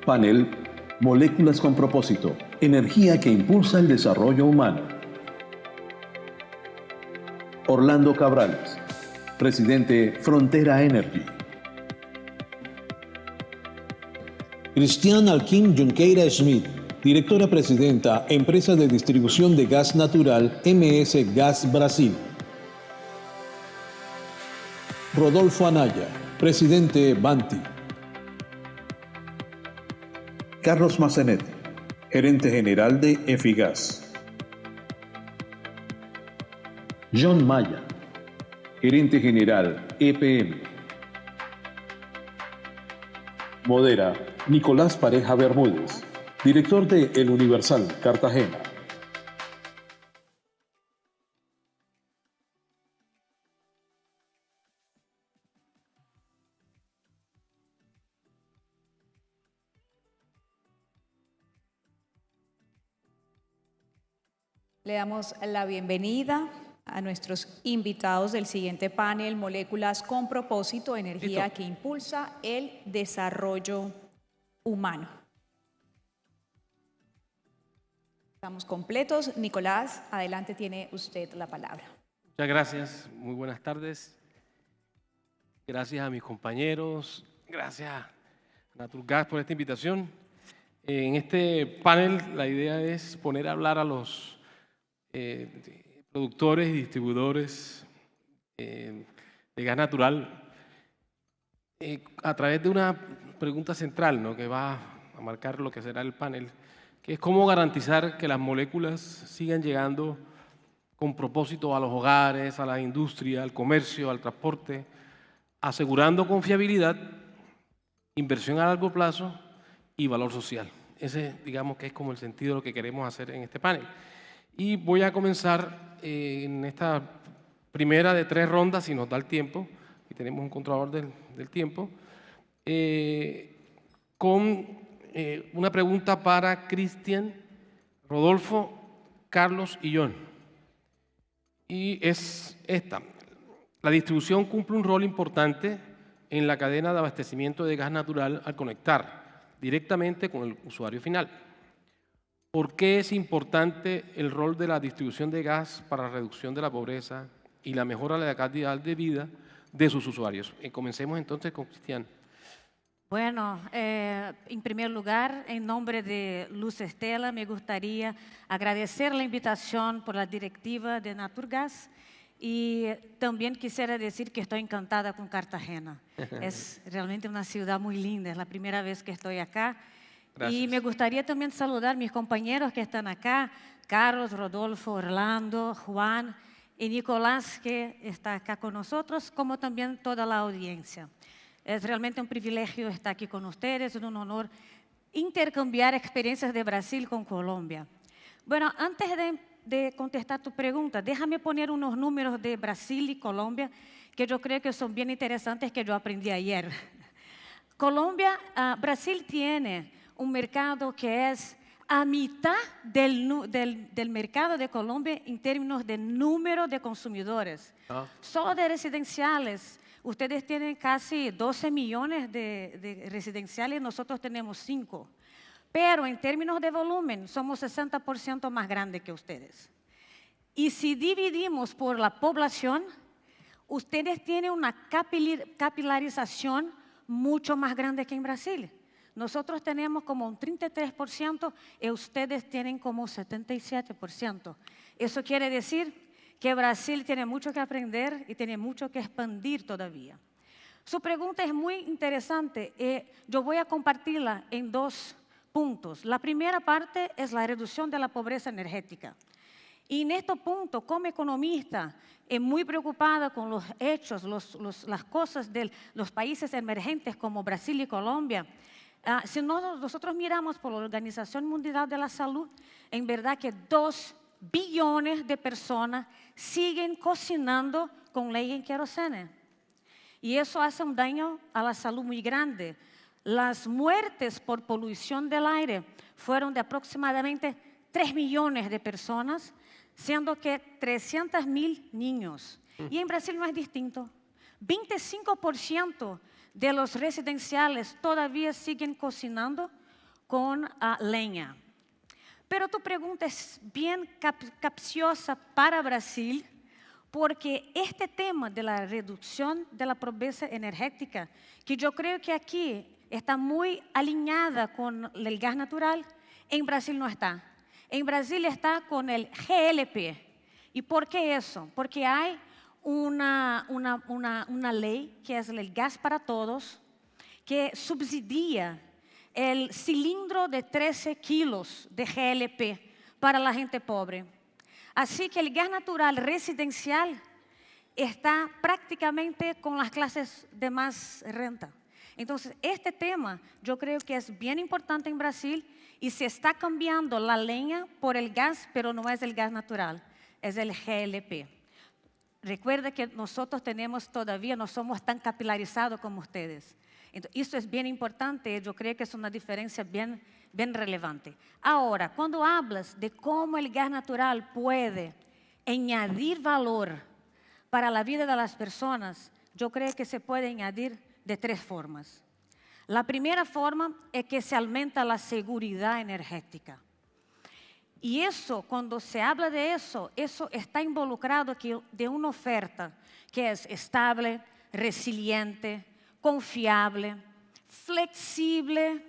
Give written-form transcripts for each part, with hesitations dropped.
Panel Moléculas con propósito, energía que impulsa el desarrollo humano. Orlando Cabrales, presidente Frontera Energy. Cristian Alquim Junqueira Schmidt, directora presidenta, Empresa de Distribución de Gas Natural, MS Gas Brasil. Rodolfo Anaya, presidente Banti. Carlos Massanet, gerente general de Efigas. John Maya, gerente general EPM. Modera Nicolás Pareja Bermúdez, director de El Universal, Cartagena. Le damos la bienvenida a nuestros invitados del siguiente panel, Moléculas con propósito, energía que impulsa el desarrollo humano. Estamos completos. Nicolás, adelante, tiene usted la palabra. Muchas gracias, muy buenas tardes. Gracias a mis compañeros, gracias a Naturgas por esta invitación. En este panel la idea es poner a hablar a los productores y distribuidores de gas natural a través de una pregunta central, ¿no?, que va a marcar lo que será el panel, que es cómo garantizar que las moléculas sigan llegando con propósito a los hogares, a la industria, al comercio, al transporte, asegurando confiabilidad, inversión a largo plazo y valor social. Ese, digamos, que es como el sentido de lo que queremos hacer en este panel. Y voy a comenzar en esta primera de 3 rondas, si nos da el tiempo, y tenemos un controlador del tiempo, con una pregunta para Cristian, Rodolfo, Carlos y John. Y es esta: la distribución cumple un rol importante en la cadena de abastecimiento de gas natural al conectar directamente con el usuario final. ¿Por qué es importante el rol de la distribución de gas para la reducción de la pobreza y la mejora de la calidad de vida de sus usuarios? Comencemos entonces con Cristian. Bueno, en primer lugar, en nombre de Luz Estela, me gustaría agradecer la invitación por la directiva de Naturgas y también quisiera decir que estoy encantada con Cartagena. Es realmente una ciudad muy linda, es la primera vez que estoy acá. Gracias. Y me gustaría también saludar a mis compañeros que están acá, Carlos, Rodolfo, Orlando, Juan y Nicolás, que está acá con nosotros, como también toda la audiencia. Es realmente un privilegio estar aquí con ustedes, es un honor intercambiar experiencias de Brasil con Colombia. Bueno, antes de contestar tu pregunta, déjame poner unos números de Brasil y Colombia que yo creo que son bien interesantes, que yo aprendí ayer. Brasil tiene un mercado que es a mitad del mercado de Colombia en términos de número de consumidores. Solo de residenciales, ustedes tienen casi 12 millones de residenciales, nosotros tenemos 5. Pero en términos de volumen, somos 60% más grandes que ustedes. Y si dividimos por la población, ustedes tienen una capilarización mucho más grande que en Brasil. Nosotros tenemos como un 33% y ustedes tienen como 77%. Eso quiere decir que Brasil tiene mucho que aprender y tiene mucho que expandir todavía. Su pregunta es muy interesante y yo voy a compartirla en 2 puntos. La primera parte es la reducción de la pobreza energética. Y en este punto, como economista, muy preocupada con los hechos, las cosas de los países emergentes como Brasil y Colombia. Si nosotros miramos por la Organización Mundial de la Salud, en verdad que 2 billones de personas siguen cocinando con leña en querosene. Y eso hace un daño a la salud muy grande. Las muertes por polución del aire fueron de aproximadamente 3 millones de personas, siendo que 300.000 niños. Y en Brasil no es distinto. 25% de los residenciales todavía siguen cocinando con leña. Pero tu pregunta es bien capciosa para Brasil, porque este tema de la reducción de la pobreza energética, que yo creo que aquí está muy alineada con el gas natural, en Brasil no está. En Brasil está con el GLP. ¿Y por qué eso? Porque hay una ley que es el gas para todos, que subsidia el cilindro de 13 kilos de GLP para la gente pobre. Así que el gas natural residencial está prácticamente con las clases de más renta. Entonces, este tema yo creo que es bien importante en Brasil y se está cambiando la leña por el gas, pero no es el gas natural, es el GLP. Recuerda que nosotros todavía no somos tan capilarizados como ustedes. Entonces, eso es bien importante, yo creo que es una diferencia bien relevante. Ahora, cuando hablas de cómo el gas natural puede añadir valor para la vida de las personas, yo creo que se puede añadir de 3 formas. La primera forma es que se aumenta la seguridad energética. Y eso, cuando se habla de eso, eso está involucrado de una oferta que es estable, resiliente, confiable, flexible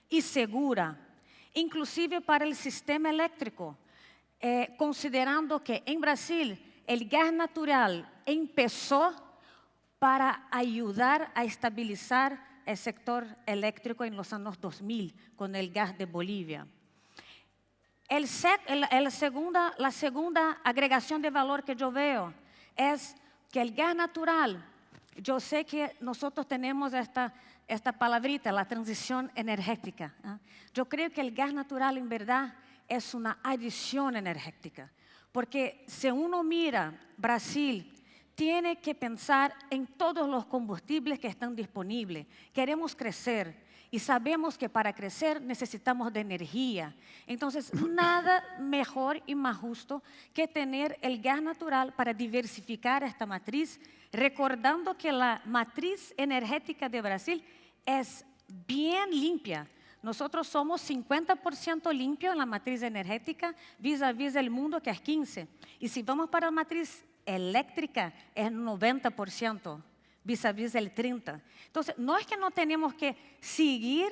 y segura, inclusive para el sistema eléctrico, considerando que en Brasil el gas natural empezó para ayudar a estabilizar el sector eléctrico en los años 2000 con el gas de Bolivia. La segunda agregación de valor que yo veo es que el gas natural, yo sé que nosotros tenemos esta palabrita, la transición energética. Yo creo que el gas natural en verdad es una adición energética, porque si uno mira Brasil, tiene que pensar en todos los combustibles que están disponibles. Queremos crecer y sabemos que para crecer necesitamos de energía. Entonces, nada mejor y más justo que tener el gas natural para diversificar esta matriz, recordando que la matriz energética de Brasil es bien limpia. Nosotros somos 50% limpios en la matriz energética vis-a-vis el mundo, que es 15%. Y si vamos para la matriz eléctrica, es 90%, vis-a-vis el 30%. Entonces, no es que no tenemos que seguir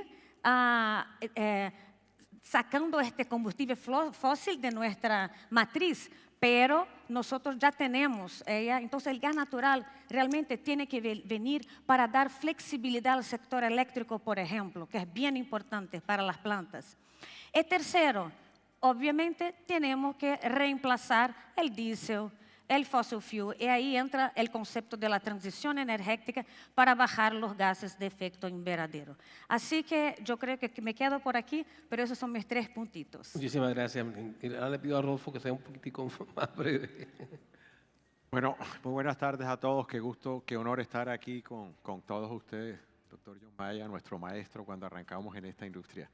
sacando este combustible fósil de nuestra matriz, pero nosotros ya tenemos ella. Entonces, el gas natural realmente tiene que venir para dar flexibilidad al sector eléctrico, por ejemplo, que es bien importante para las plantas. Y tercero, obviamente tenemos que reemplazar el diésel, el fossil fuel, y ahí entra el concepto de la transición energética para bajar los gases de efecto invernadero. Así que yo creo que me quedo por aquí, pero esos son mis 3 puntitos. Muchísimas gracias. Ahora le pido a Rodolfo que sea un poquitico más breve. Bueno, muy buenas tardes a todos. Qué gusto, qué honor estar aquí con todos ustedes, doctor John Maya, nuestro maestro cuando arrancamos en esta industria.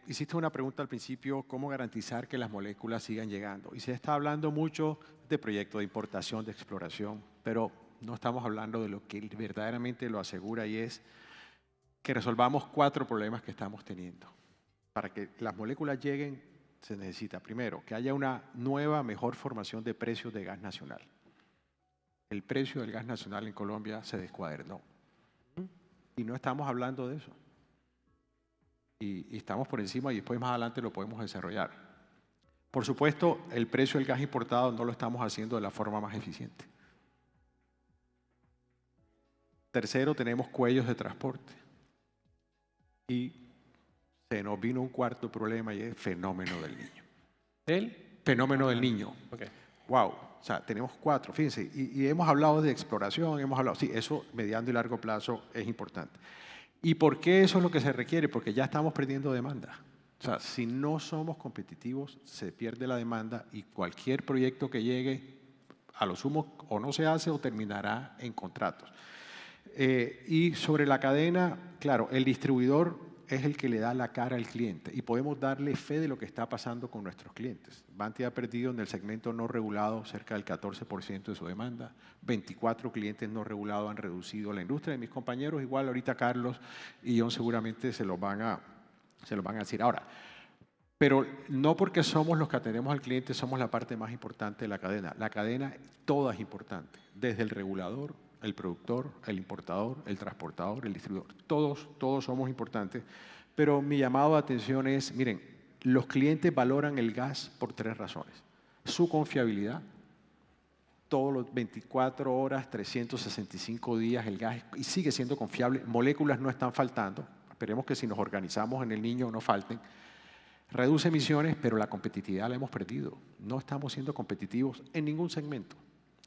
Hiciste una pregunta al principio, ¿cómo garantizar que las moléculas sigan llegando? Y se está hablando mucho de proyectos de importación, de exploración, pero no estamos hablando de lo que verdaderamente lo asegura, y es que resolvamos 4 problemas que estamos teniendo. Para que las moléculas lleguen, se necesita, primero, que haya una nueva, mejor formación de precios de gas nacional. El precio del gas nacional en Colombia se descuadernó. Y no estamos hablando de eso. Y estamos por encima, y después más adelante lo podemos desarrollar. Por supuesto, el precio del gas importado no lo estamos haciendo de la forma más eficiente. Tercero, tenemos cuellos de transporte. Y se nos vino un cuarto problema, y es el fenómeno del niño. ¿El? Fenómeno del niño. Okay. Wow, o sea, tenemos 4, fíjense, y hemos hablado de exploración, hemos hablado, sí, eso mediano y largo plazo es importante. ¿Y por qué eso es lo que se requiere? Porque ya estamos perdiendo demanda. O sea, si no somos competitivos, se pierde la demanda, y cualquier proyecto que llegue, a lo sumo, o no se hace o terminará en contratos. Y sobre la cadena, claro, el distribuidor es el que le da la cara al cliente, y podemos darle fe de lo que está pasando con nuestros clientes. Banti ha perdido en el segmento no regulado cerca del 14% de su demanda. 24 clientes no regulados han reducido la industria. Y mis compañeros, igual ahorita Carlos y John seguramente se los van a se lo van a decir. Ahora, pero no porque somos los que atendemos al cliente, somos la parte más importante de la cadena. La cadena toda es importante, desde el regulador, el productor, el importador, el transportador, el distribuidor. Todos somos importantes. Pero mi llamado de atención es, miren, los clientes valoran el gas por 3 razones. Su confiabilidad, todos los 24 horas, 365 días el gas y sigue siendo confiable. Moléculas no están faltando. Esperemos que si nos organizamos en el Niño no falten. Reduce emisiones, pero la competitividad la hemos perdido. No estamos siendo competitivos en ningún segmento.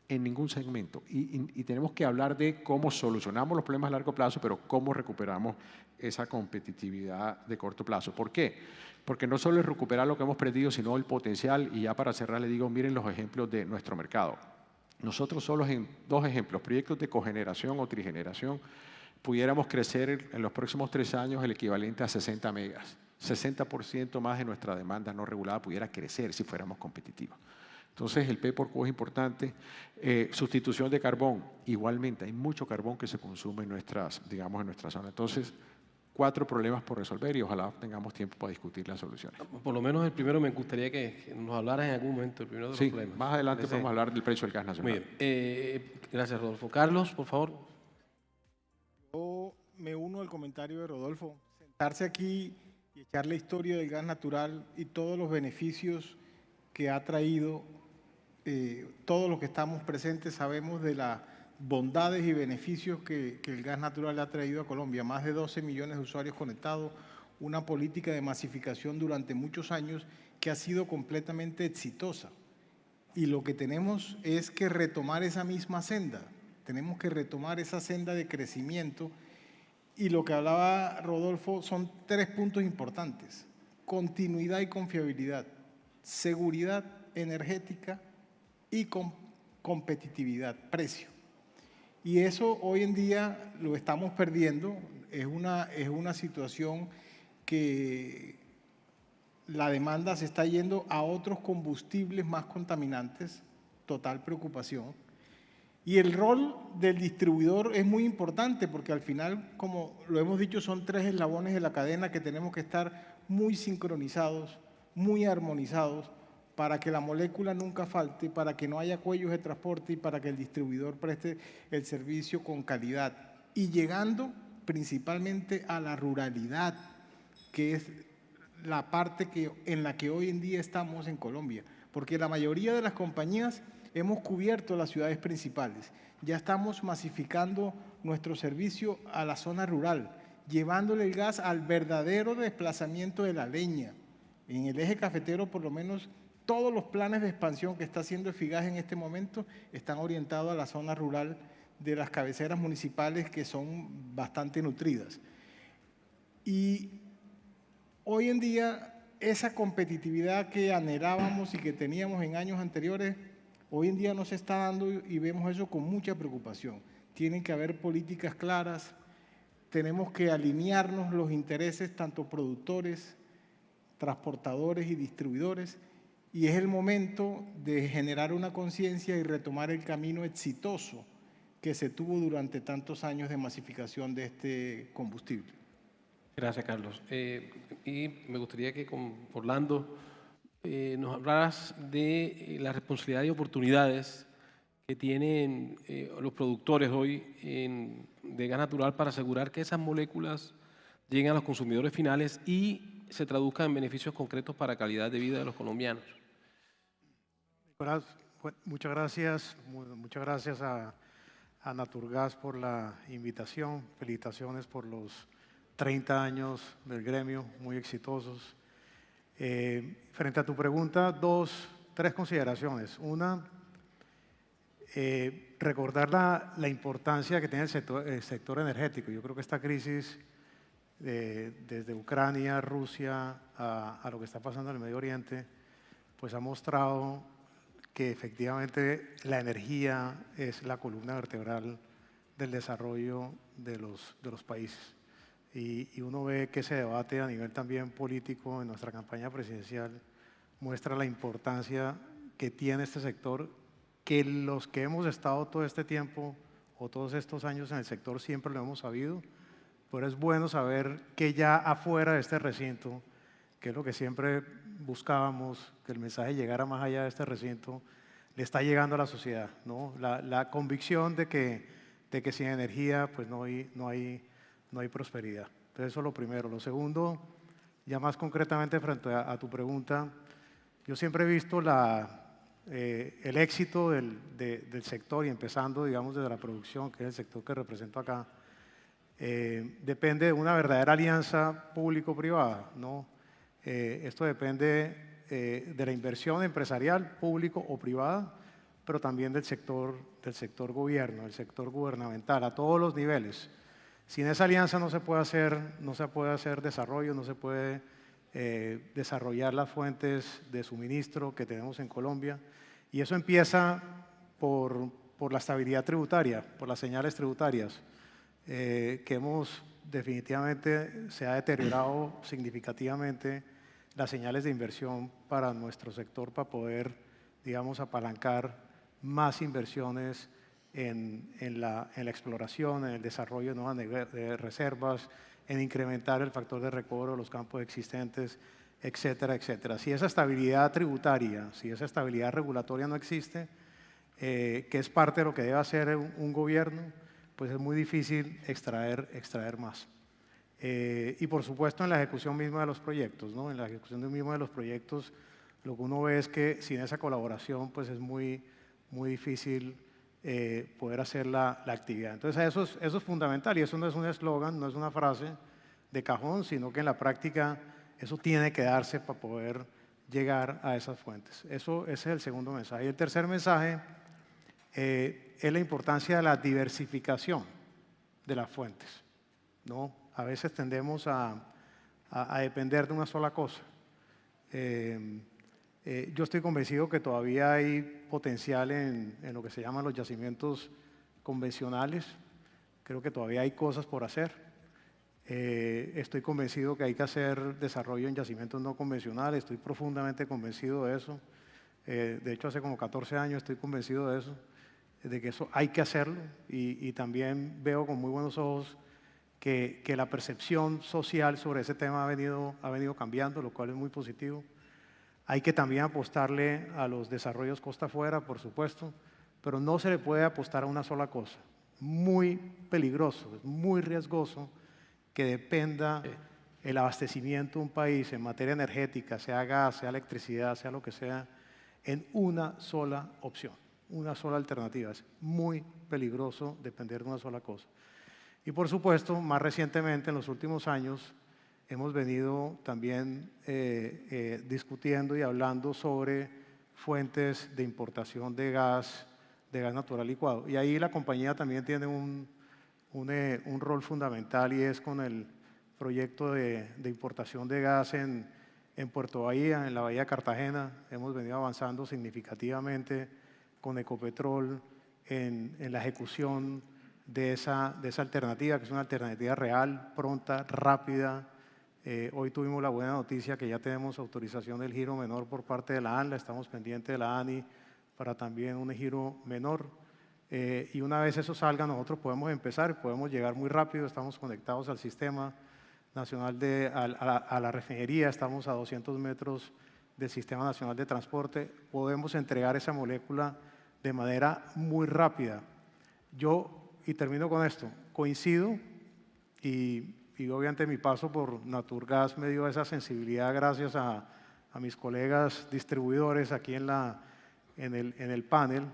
En ningún segmento. Y tenemos que hablar de cómo solucionamos los problemas a largo plazo, pero cómo recuperamos esa competitividad de corto plazo. ¿Por qué? Porque no solo es recuperar lo que hemos perdido, sino el potencial. Y ya para cerrar, le digo, miren los ejemplos de nuestro mercado. Nosotros solo en 2 ejemplos, proyectos de cogeneración o trigeneración, pudiéramos crecer en los próximos 3 años el equivalente a 60 megas. 60% más de nuestra demanda no regulada pudiera crecer si fuéramos competitivos. Entonces, el P por Q es importante. Sustitución de carbón, igualmente, hay mucho carbón que se consume en nuestras zona. Entonces, 4 problemas por resolver y ojalá tengamos tiempo para discutir las soluciones. Por lo menos el primero me gustaría que nos hablaras en algún momento, el primero de los problemas. Más adelante podemos hablar del precio del gas nacional. Muy bien. Gracias, Rodolfo. Carlos, por favor. Yo me uno al comentario de Rodolfo. Sentarse aquí y echar la historia del gas natural y todos los beneficios que ha traído, todos los que estamos presentes sabemos de las bondades y beneficios que el gas natural le ha traído a Colombia. Más de 12 millones de usuarios conectados, una política de masificación durante muchos años que ha sido completamente exitosa. Y lo que tenemos es que retomar esa misma senda. Tenemos que retomar esa senda de crecimiento. Y lo que hablaba Rodolfo son 3 puntos importantes: continuidad y confiabilidad, seguridad energética y competitividad, precio. Y eso hoy en día lo estamos perdiendo. Es una situación que la demanda se está yendo a otros combustibles más contaminantes, total preocupación. Y el rol del distribuidor es muy importante porque al final, como lo hemos dicho, son 3 eslabones de la cadena que tenemos que estar muy sincronizados, muy armonizados para que la molécula nunca falte, para que no haya cuellos de transporte y para que el distribuidor preste el servicio con calidad. Y llegando principalmente a la ruralidad, que es la parte en la que hoy en día estamos en Colombia, porque la mayoría de las compañías hemos cubierto las ciudades principales. Ya estamos masificando nuestro servicio a la zona rural, llevándole el gas al verdadero desplazamiento de la leña. En el eje cafetero, por lo menos, todos los planes de expansión que está haciendo Efigas en este momento están orientados a la zona rural de las cabeceras municipales que son bastante nutridas. Y hoy en día, esa competitividad que anhelábamos y que teníamos en años anteriores, hoy en día no se está dando y vemos eso con mucha preocupación. Tienen que haber políticas claras, tenemos que alinearnos los intereses, tanto productores, transportadores y distribuidores, y es el momento de generar una conciencia y retomar el camino exitoso que se tuvo durante tantos años de masificación de este combustible. Gracias, Carlos. Y me gustaría que con Orlando nos hablaras de la responsabilidad y oportunidades que tienen los productores hoy de gas natural para asegurar que esas moléculas lleguen a los consumidores finales y se traduzcan en beneficios concretos para la calidad de vida de los colombianos. Muchas gracias a Naturgas por la invitación. Felicitaciones por los 30 años del gremio, muy exitosos. Frente a tu pregunta, 3 consideraciones. Una, recordar la importancia que tiene el sector energético. Yo creo que esta crisis, desde Ucrania, Rusia, a lo que está pasando en el Medio Oriente, pues ha mostrado que efectivamente la energía es la columna vertebral del desarrollo de los países. Y uno ve que ese debate a nivel también político en nuestra campaña presidencial muestra la importancia que tiene este sector, que los que hemos estado todo este tiempo o todos estos años en el sector siempre lo hemos sabido, pero es bueno saber que ya afuera de este recinto, que es lo que siempre buscábamos, que el mensaje llegara más allá de este recinto, le está llegando a la sociedad, ¿no? La convicción de que sin energía pues no hay prosperidad. Entonces eso es lo primero. Lo segundo, ya más concretamente frente a tu pregunta, yo siempre he visto el éxito del sector, y empezando, digamos, desde la producción, que es el sector que represento acá, depende de una verdadera alianza público-privada, ¿no? Esto depende de la inversión empresarial, público o privada, pero también del sector gobierno, del sector gubernamental, a todos los niveles. Sin esa alianza no se puede hacer desarrollo, no se puede desarrollar las fuentes de suministro que tenemos en Colombia. Y eso empieza por la estabilidad tributaria, por las señales tributarias, que definitivamente se ha deteriorado significativamente las señales de inversión para nuestro sector, para poder, digamos, apalancar más inversiones en la exploración, en el desarrollo de nuevas reservas, en incrementar el factor de recobro de los campos existentes, etcétera, etcétera. Si esa estabilidad tributaria, si esa estabilidad regulatoria no existe, que es parte de lo que debe hacer un gobierno, pues es muy difícil extraer más. Y por supuesto en la ejecución misma de los proyectos, ¿no? En la ejecución misma de los proyectos, lo que uno ve es que sin esa colaboración pues es muy difícil poder hacer la actividad. Entonces eso es fundamental, y eso no es un eslogan, no es una frase de cajón, sino que en la práctica eso tiene que darse para poder llegar a esas fuentes. Ese es el segundo mensaje. Y el tercer mensaje es la importancia de la diversificación de las fuentes, ¿no? A veces tendemos a depender de una sola cosa. Yo estoy convencido que todavía hay potencial en lo que se llaman los yacimientos convencionales. Creo que todavía hay cosas por hacer. Estoy convencido que hay que hacer desarrollo en yacimientos no convencionales. Estoy profundamente convencido de eso. De hecho, hace como 14 años estoy convencido de eso, de que eso hay que hacerlo. Y también veo con muy buenos ojos que la percepción social sobre ese tema ha venido cambiando, lo cual es muy positivo. Hay que también apostarle a los desarrollos costa afuera, por supuesto, pero no se le puede apostar a una sola cosa. Muy peligroso, es muy riesgoso que dependa el abastecimiento de un país en materia energética, sea gas, sea electricidad, sea lo que sea, en una sola opción, una sola alternativa. Es muy peligroso depender de una sola cosa. Y por supuesto, más recientemente, en los últimos años, hemos venido también discutiendo y hablando sobre fuentes de importación de gas natural licuado. Y ahí la compañía también tiene un rol fundamental, y es con el proyecto de importación de gas en Puerto Bahía, en la Bahía de Cartagena. Hemos venido avanzando significativamente con Ecopetrol en la ejecución de esa alternativa, que es una alternativa real, pronta, rápida. Hoy tuvimos la buena noticia que ya tenemos autorización del giro menor por parte de la ANLA, estamos pendientes de la ANI para también un giro menor. Y una vez eso salga, nosotros podemos empezar, podemos llegar muy rápido, estamos conectados al sistema nacional a la refinería, estamos a 200 metros del Sistema Nacional de Transporte, podemos entregar esa molécula de manera muy rápida. Y termino con esto, coincido, y obviamente mi paso por Naturgas me dio esa sensibilidad gracias a mis colegas distribuidores aquí en el panel,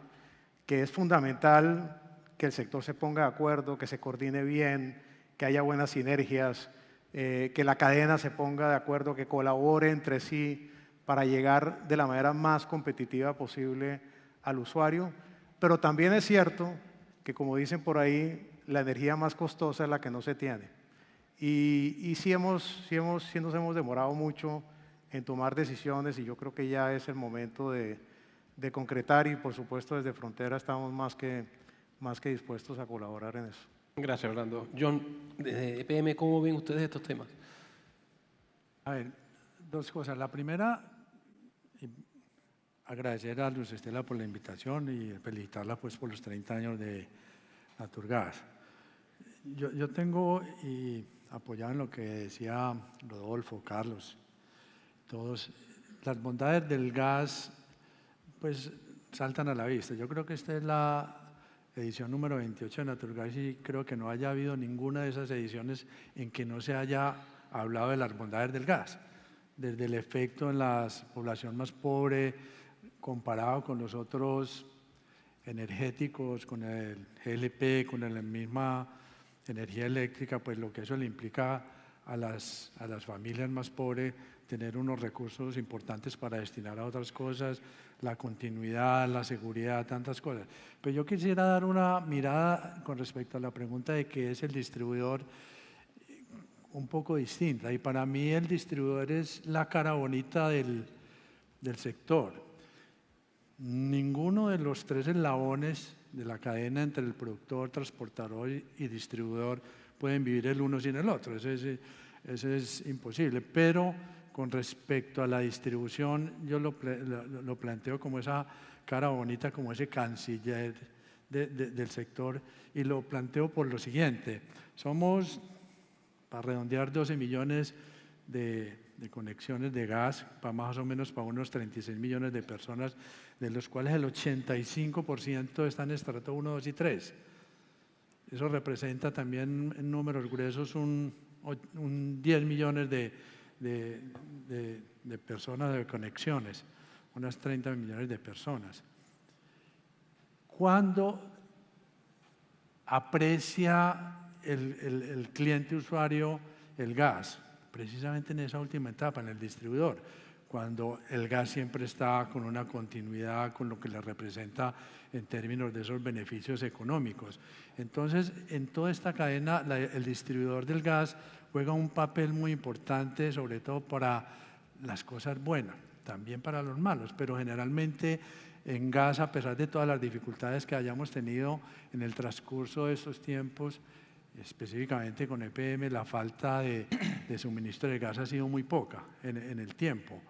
que es fundamental que el sector se ponga de acuerdo, que se coordine bien, que haya buenas sinergias, que la cadena se ponga de acuerdo, que colabore entre sí para llegar de la manera más competitiva posible al usuario. Pero también es cierto que, como dicen por ahí, la energía más costosa es la que no se tiene. Y sí nos hemos demorado mucho en tomar decisiones, y yo creo que ya es el momento de concretar, y por supuesto desde Frontera estamos más que dispuestos a colaborar en eso. Gracias, Orlando. John, de EPM, ¿cómo ven ustedes estos temas? A ver, dos cosas. La primera, agradecer a Luz Estela por la invitación y felicitarla pues por los 30 años de Naturgas. Yo tengo, y apoyado en lo que decía Rodolfo, Carlos, todos, las bondades del gas, pues saltan a la vista. Yo creo que esta es la edición número 28 de Naturgas y creo que no haya habido ninguna de esas ediciones en que no se haya hablado de las bondades del gas, desde el efecto en la población más pobre comparado con los otros energéticos, con el GLP, con la misma energía eléctrica, pues lo que eso le implica a las familias más pobres, tener unos recursos importantes para destinar a otras cosas, la continuidad, la seguridad, tantas cosas. Pero yo quisiera dar una mirada con respecto a la pregunta de qué es el distribuidor un poco distinta. Y para mí el distribuidor es la cara bonita del sector. Ninguno de los tres eslabones de la cadena entre el productor, transportador y distribuidor pueden vivir el uno sin el otro. Eso es imposible. Pero con respecto a la distribución, yo lo planteo como esa cara bonita, como ese canciller del sector, y lo planteo por lo siguiente. Somos, para redondear, 12 millones de conexiones de gas, para más o menos para unos 36 millones de personas, de los cuales el 85% están en estrato 1, 2 y 3. Eso representa también en números gruesos un 10 millones de personas, de conexiones, unas 30 millones de personas. ¿Cuándo aprecia el cliente usuario el gas? Precisamente en esa última etapa, en el distribuidor, cuando el gas siempre está con una continuidad con lo que le representa en términos de esos beneficios económicos. Entonces, en toda esta cadena, el distribuidor del gas juega un papel muy importante, sobre todo para las cosas buenas, también para los malos, pero generalmente en gas, a pesar de todas las dificultades que hayamos tenido en el transcurso de estos tiempos, específicamente con EPM, la falta de suministro de gas ha sido muy poca en el tiempo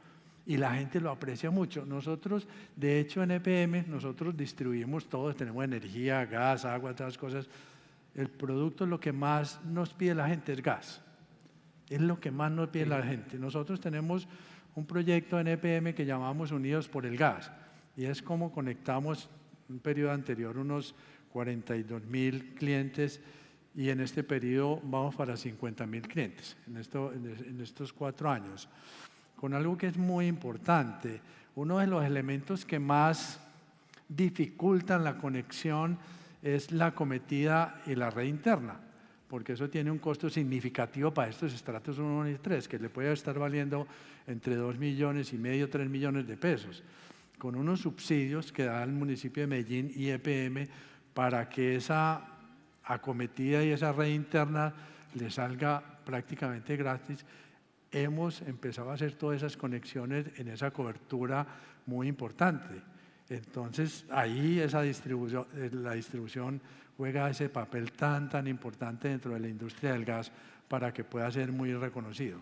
y la gente lo aprecia mucho. Nosotros, de hecho, en EPM, nosotros distribuimos todo, tenemos energía, gas, agua, todas las cosas. El producto, lo que más nos pide la gente es gas. Es lo que más nos pide la gente. Nosotros tenemos un proyecto en EPM que llamamos Unidos por el Gas y es como conectamos en un periodo anterior unos 42.000 clientes y en este periodo vamos para 50.000 clientes en estos 4 años. Con algo que es muy importante, uno de los elementos que más dificultan la conexión es la acometida y la red interna, porque eso tiene un costo significativo para estos estratos 1 y 3, que le puede estar valiendo entre 2,5 millones, 3 millones de pesos, con unos subsidios que da el municipio de Medellín y EPM para que esa acometida y esa red interna le salga prácticamente gratis. Hemos empezado a hacer todas esas conexiones en esa cobertura muy importante. Entonces, ahí la distribución juega ese papel tan importante dentro de la industria del gas para que pueda ser muy reconocido.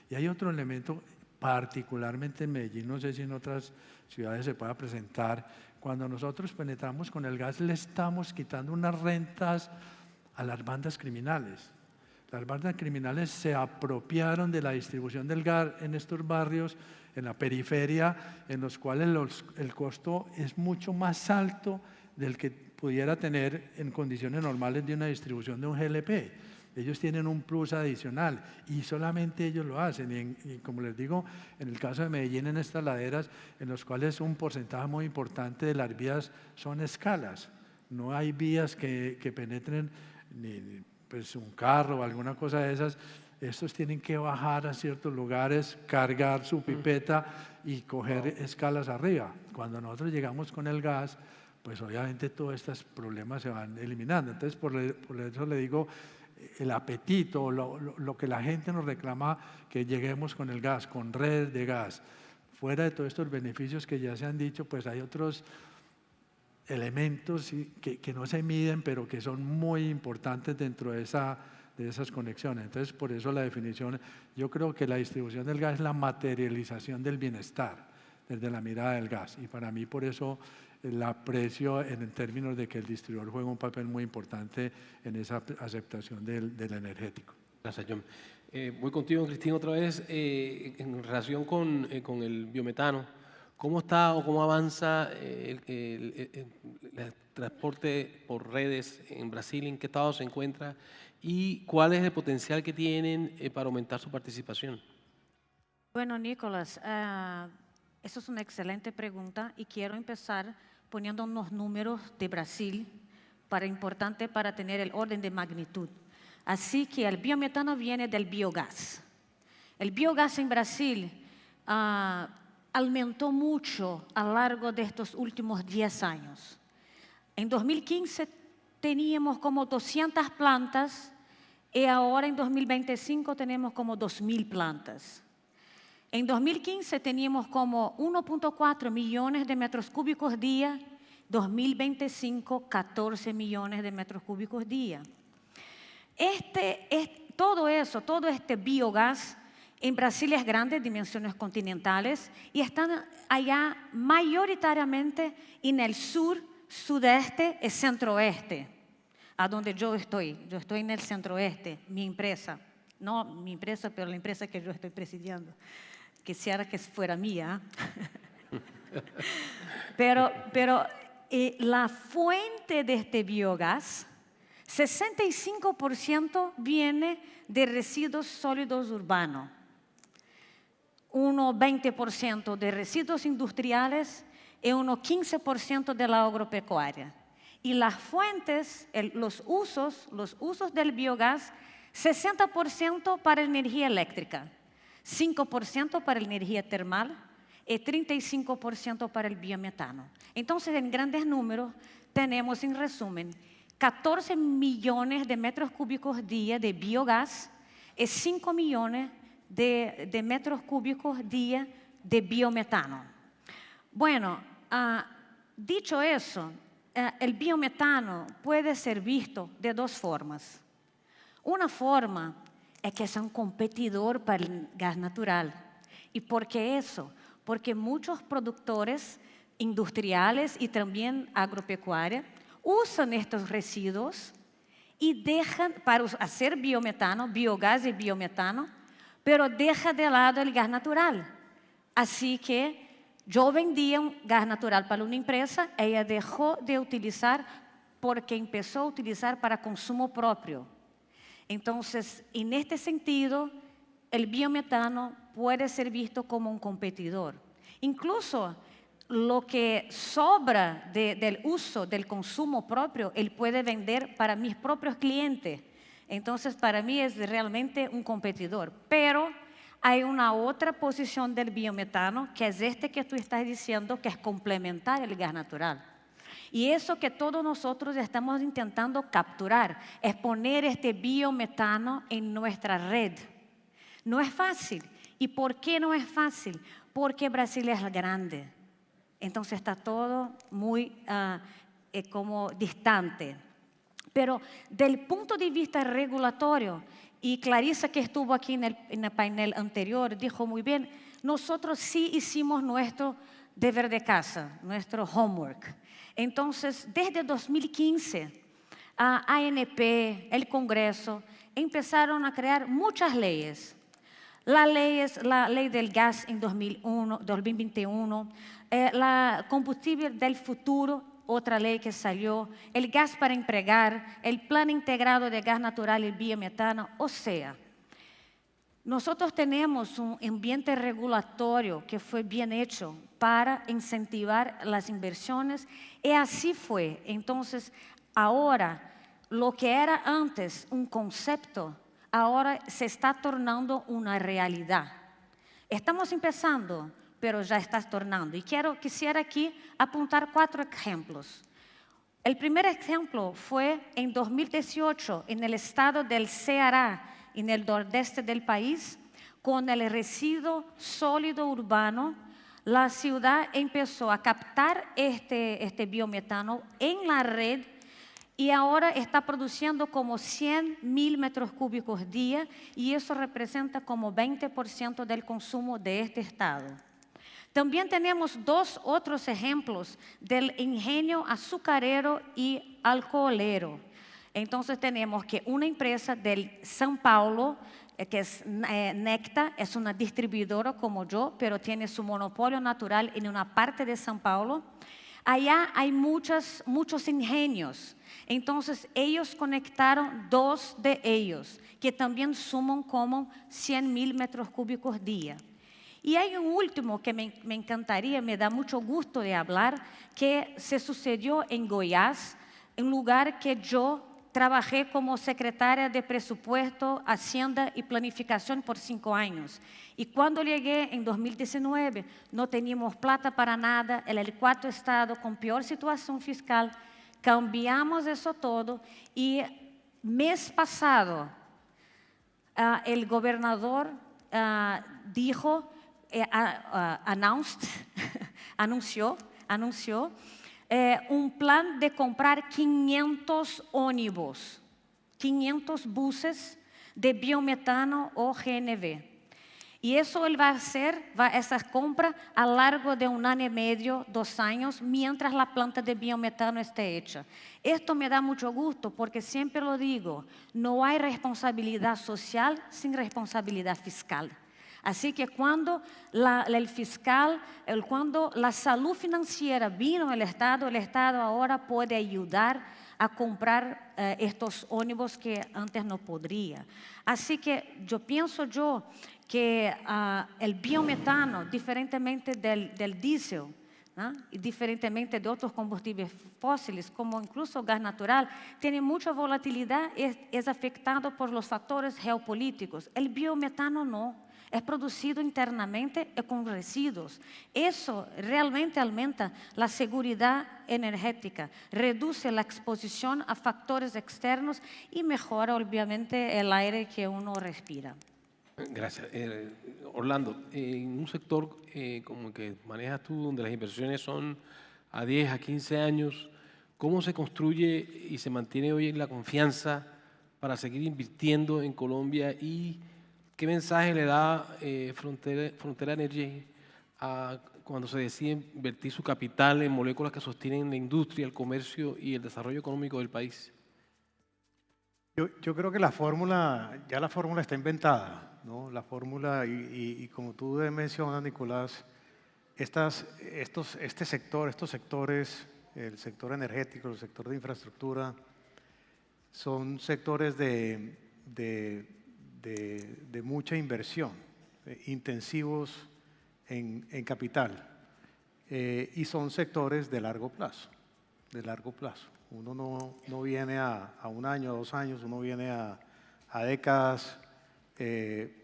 Y hay otro elemento, particularmente en Medellín, no sé si en otras ciudades se pueda presentar. Cuando nosotros penetramos con el gas, le estamos quitando unas rentas a las bandas criminales. Las bandas criminales se apropiaron de la distribución del gas en estos barrios, en la periferia, en los cuales el costo es mucho más alto del que pudiera tener en condiciones normales de una distribución de un GLP. Ellos tienen un plus adicional y solamente ellos lo hacen. Y como les digo, en el caso de Medellín, en estas laderas, en los cuales un porcentaje muy importante de las vías son escalas. No hay vías que penetren ni pues un carro o alguna cosa de esas. Estos tienen que bajar a ciertos lugares, cargar su pipeta y coger escalas arriba. Cuando nosotros llegamos con el gas, pues obviamente todos estos problemas se van eliminando. Entonces, por eso le digo, el apetito, lo que la gente nos reclama, que lleguemos con el gas, con redes de gas. Fuera de todos estos beneficios que ya se han dicho, pues hay otros elementos que no se miden, pero que son muy importantes dentro de esas conexiones. Entonces, por eso la definición, yo creo que la distribución del gas es la materialización del bienestar desde la mirada del gas. Y para mí, por eso, el aprecio en términos de que el distribuidor juega un papel muy importante en esa aceptación del energético. Gracias, John. Voy contigo, Cristina, otra vez. En relación con el biometano, ¿cómo está o cómo avanza el transporte por redes en Brasil? ¿En qué estado se encuentra? ¿Y cuál es el potencial que tienen para aumentar su participación? Bueno, Nicolás, esa es una excelente pregunta y quiero empezar poniendo unos números de Brasil importante para tener el orden de magnitud. Así que el biometano viene del biogás. El biogás en Brasil aumentó mucho a lo largo de estos últimos 10 años. En 2015 teníamos como 200 plantas y ahora en 2025 tenemos como 2.000 plantas. En 2015 teníamos como 1.4 millones de metros cúbicos día, 2025 14 millones de metros cúbicos día. Todo este biogás en Brasil es grande, dimensiones continentales, y están allá mayoritariamente en el sur, sudeste y centro-oeste, a donde yo estoy. Yo estoy en el centro-oeste, mi empresa. No mi empresa, pero la empresa que yo estoy presidiendo. Quisiera que fuera mía. Pero la fuente de este biogás, 65% viene de residuos sólidos urbanos, unos 20% de residuos industriales y unos 15% de la agropecuaria. Y las fuentes, los usos del biogás, 60% para energía eléctrica, 5% para energía termal y 35% para el biometano. Entonces, en grandes números, tenemos en resumen 14 millones de metros cúbicos día de biogás y 5 millones de metros cúbicos día de biometano. Bueno, dicho eso, el biometano puede ser visto de dos formas. Una forma es que es un competidor para el gas natural. ¿Y por qué eso? Porque muchos productores industriales y también agropecuarios usan estos residuos y dejan para hacer biometano, biogás y biometano, pero deja de lado el gas natural. Así que yo vendía un gas natural para una empresa, ella dejó de utilizar porque empezó a utilizar para consumo propio. Entonces, en este sentido, el biometano puede ser visto como un competidor. Incluso lo que sobra del uso, del consumo propio, él puede vender para mis propios clientes. Entonces, para mí es realmente un competidor. Pero hay una otra posición del biometano, que es que tú estás diciendo, que es complementar el gas natural. Y eso que todos nosotros estamos intentando capturar, es poner este biometano en nuestra red. No es fácil. ¿Y por qué no es fácil? Porque Brasil es grande. Entonces está todo muy como distante. Pero del punto de vista regulatorio, y Clarisa, que estuvo aquí en el panel anterior, dijo muy bien, nosotros sí hicimos nuestro deber de casa, nuestro homework. Entonces, desde 2015, ANP, el Congreso, empezaron a crear muchas leyes. La ley del gas en 2021, la combustible del futuro, otra ley que salió, el gas para entregar, el plan integrado de gas natural y biometano. O sea, nosotros tenemos un ambiente regulatorio que fue bien hecho para incentivar las inversiones y así fue. Entonces, ahora, lo que era antes un concepto, ahora se está tornando una realidad. Estamos empezando, pero ya está tornando. Y quisiera aquí apuntar 4 ejemplos. El primer ejemplo fue en 2018, en el estado del Ceará, en el nordeste del país, con el residuo sólido urbano. La ciudad empezó a captar este biometano en la red y ahora está produciendo como 100.000 metros cúbicos día y eso representa como 20% del consumo de este estado. También tenemos dos otros ejemplos del ingenio azucarero y alcoholero. Entonces tenemos que una empresa del São Paulo, que es Necta, es una distribuidora como yo, pero tiene su monopolio natural en una parte de São Paulo. Allá hay muchos ingenios. Entonces ellos conectaron dos de ellos, que también suman como 100.000 metros cúbicos día. Y hay un último que me encantaría, me da mucho gusto de hablar, que se sucedió en Goiás, un lugar que yo trabajé como secretaria de Presupuesto, Hacienda y Planificación por 5 años. Y cuando llegué en 2019, no teníamos plata para nada, era el cuarto estado con peor situación fiscal. Cambiamos eso todo y mes pasado el gobernador dijo, anunció un plan de comprar 500 ónibus, 500 buses de biometano o GNV. Y eso él va a hacer, esa compra a lo largo de 1 año y medio, 2 años, mientras la planta de biometano esté hecha. Esto me da mucho gusto porque siempre lo digo, no hay responsabilidad social sin responsabilidad fiscal. Así que cuando cuando la salud financiera vino al Estado, el Estado ahora puede ayudar a comprar estos ónibus que antes no podría. Así que yo pienso que el biometano, diferentemente del diésel, ¿no? Y diferentemente de otros combustibles fósiles, como incluso gas natural, tiene mucha volatilidad, es afectado por los factores geopolíticos. El biometano no. Es producido internamente y con residuos. Eso realmente aumenta la seguridad energética, reduce la exposición a factores externos y mejora obviamente el aire que uno respira. Gracias. Orlando, en un sector como el que manejas tú, donde las inversiones son a 10, a 15 años, ¿cómo se construye y se mantiene hoy la confianza para seguir invirtiendo en Colombia? ¿Y qué mensaje le da Frontera Energy cuando se decide invertir su capital en moléculas que sostienen la industria, el comercio y el desarrollo económico del país? Yo creo que la fórmula está inventada, ¿no? La fórmula, y como tú mencionas, Nicolás, estos sectores, el sector energético, el sector de infraestructura, son sectores de mucha inversión, intensivos en capital, y son sectores de largo plazo. Uno no viene a 1 año, a 2 años, uno viene a décadas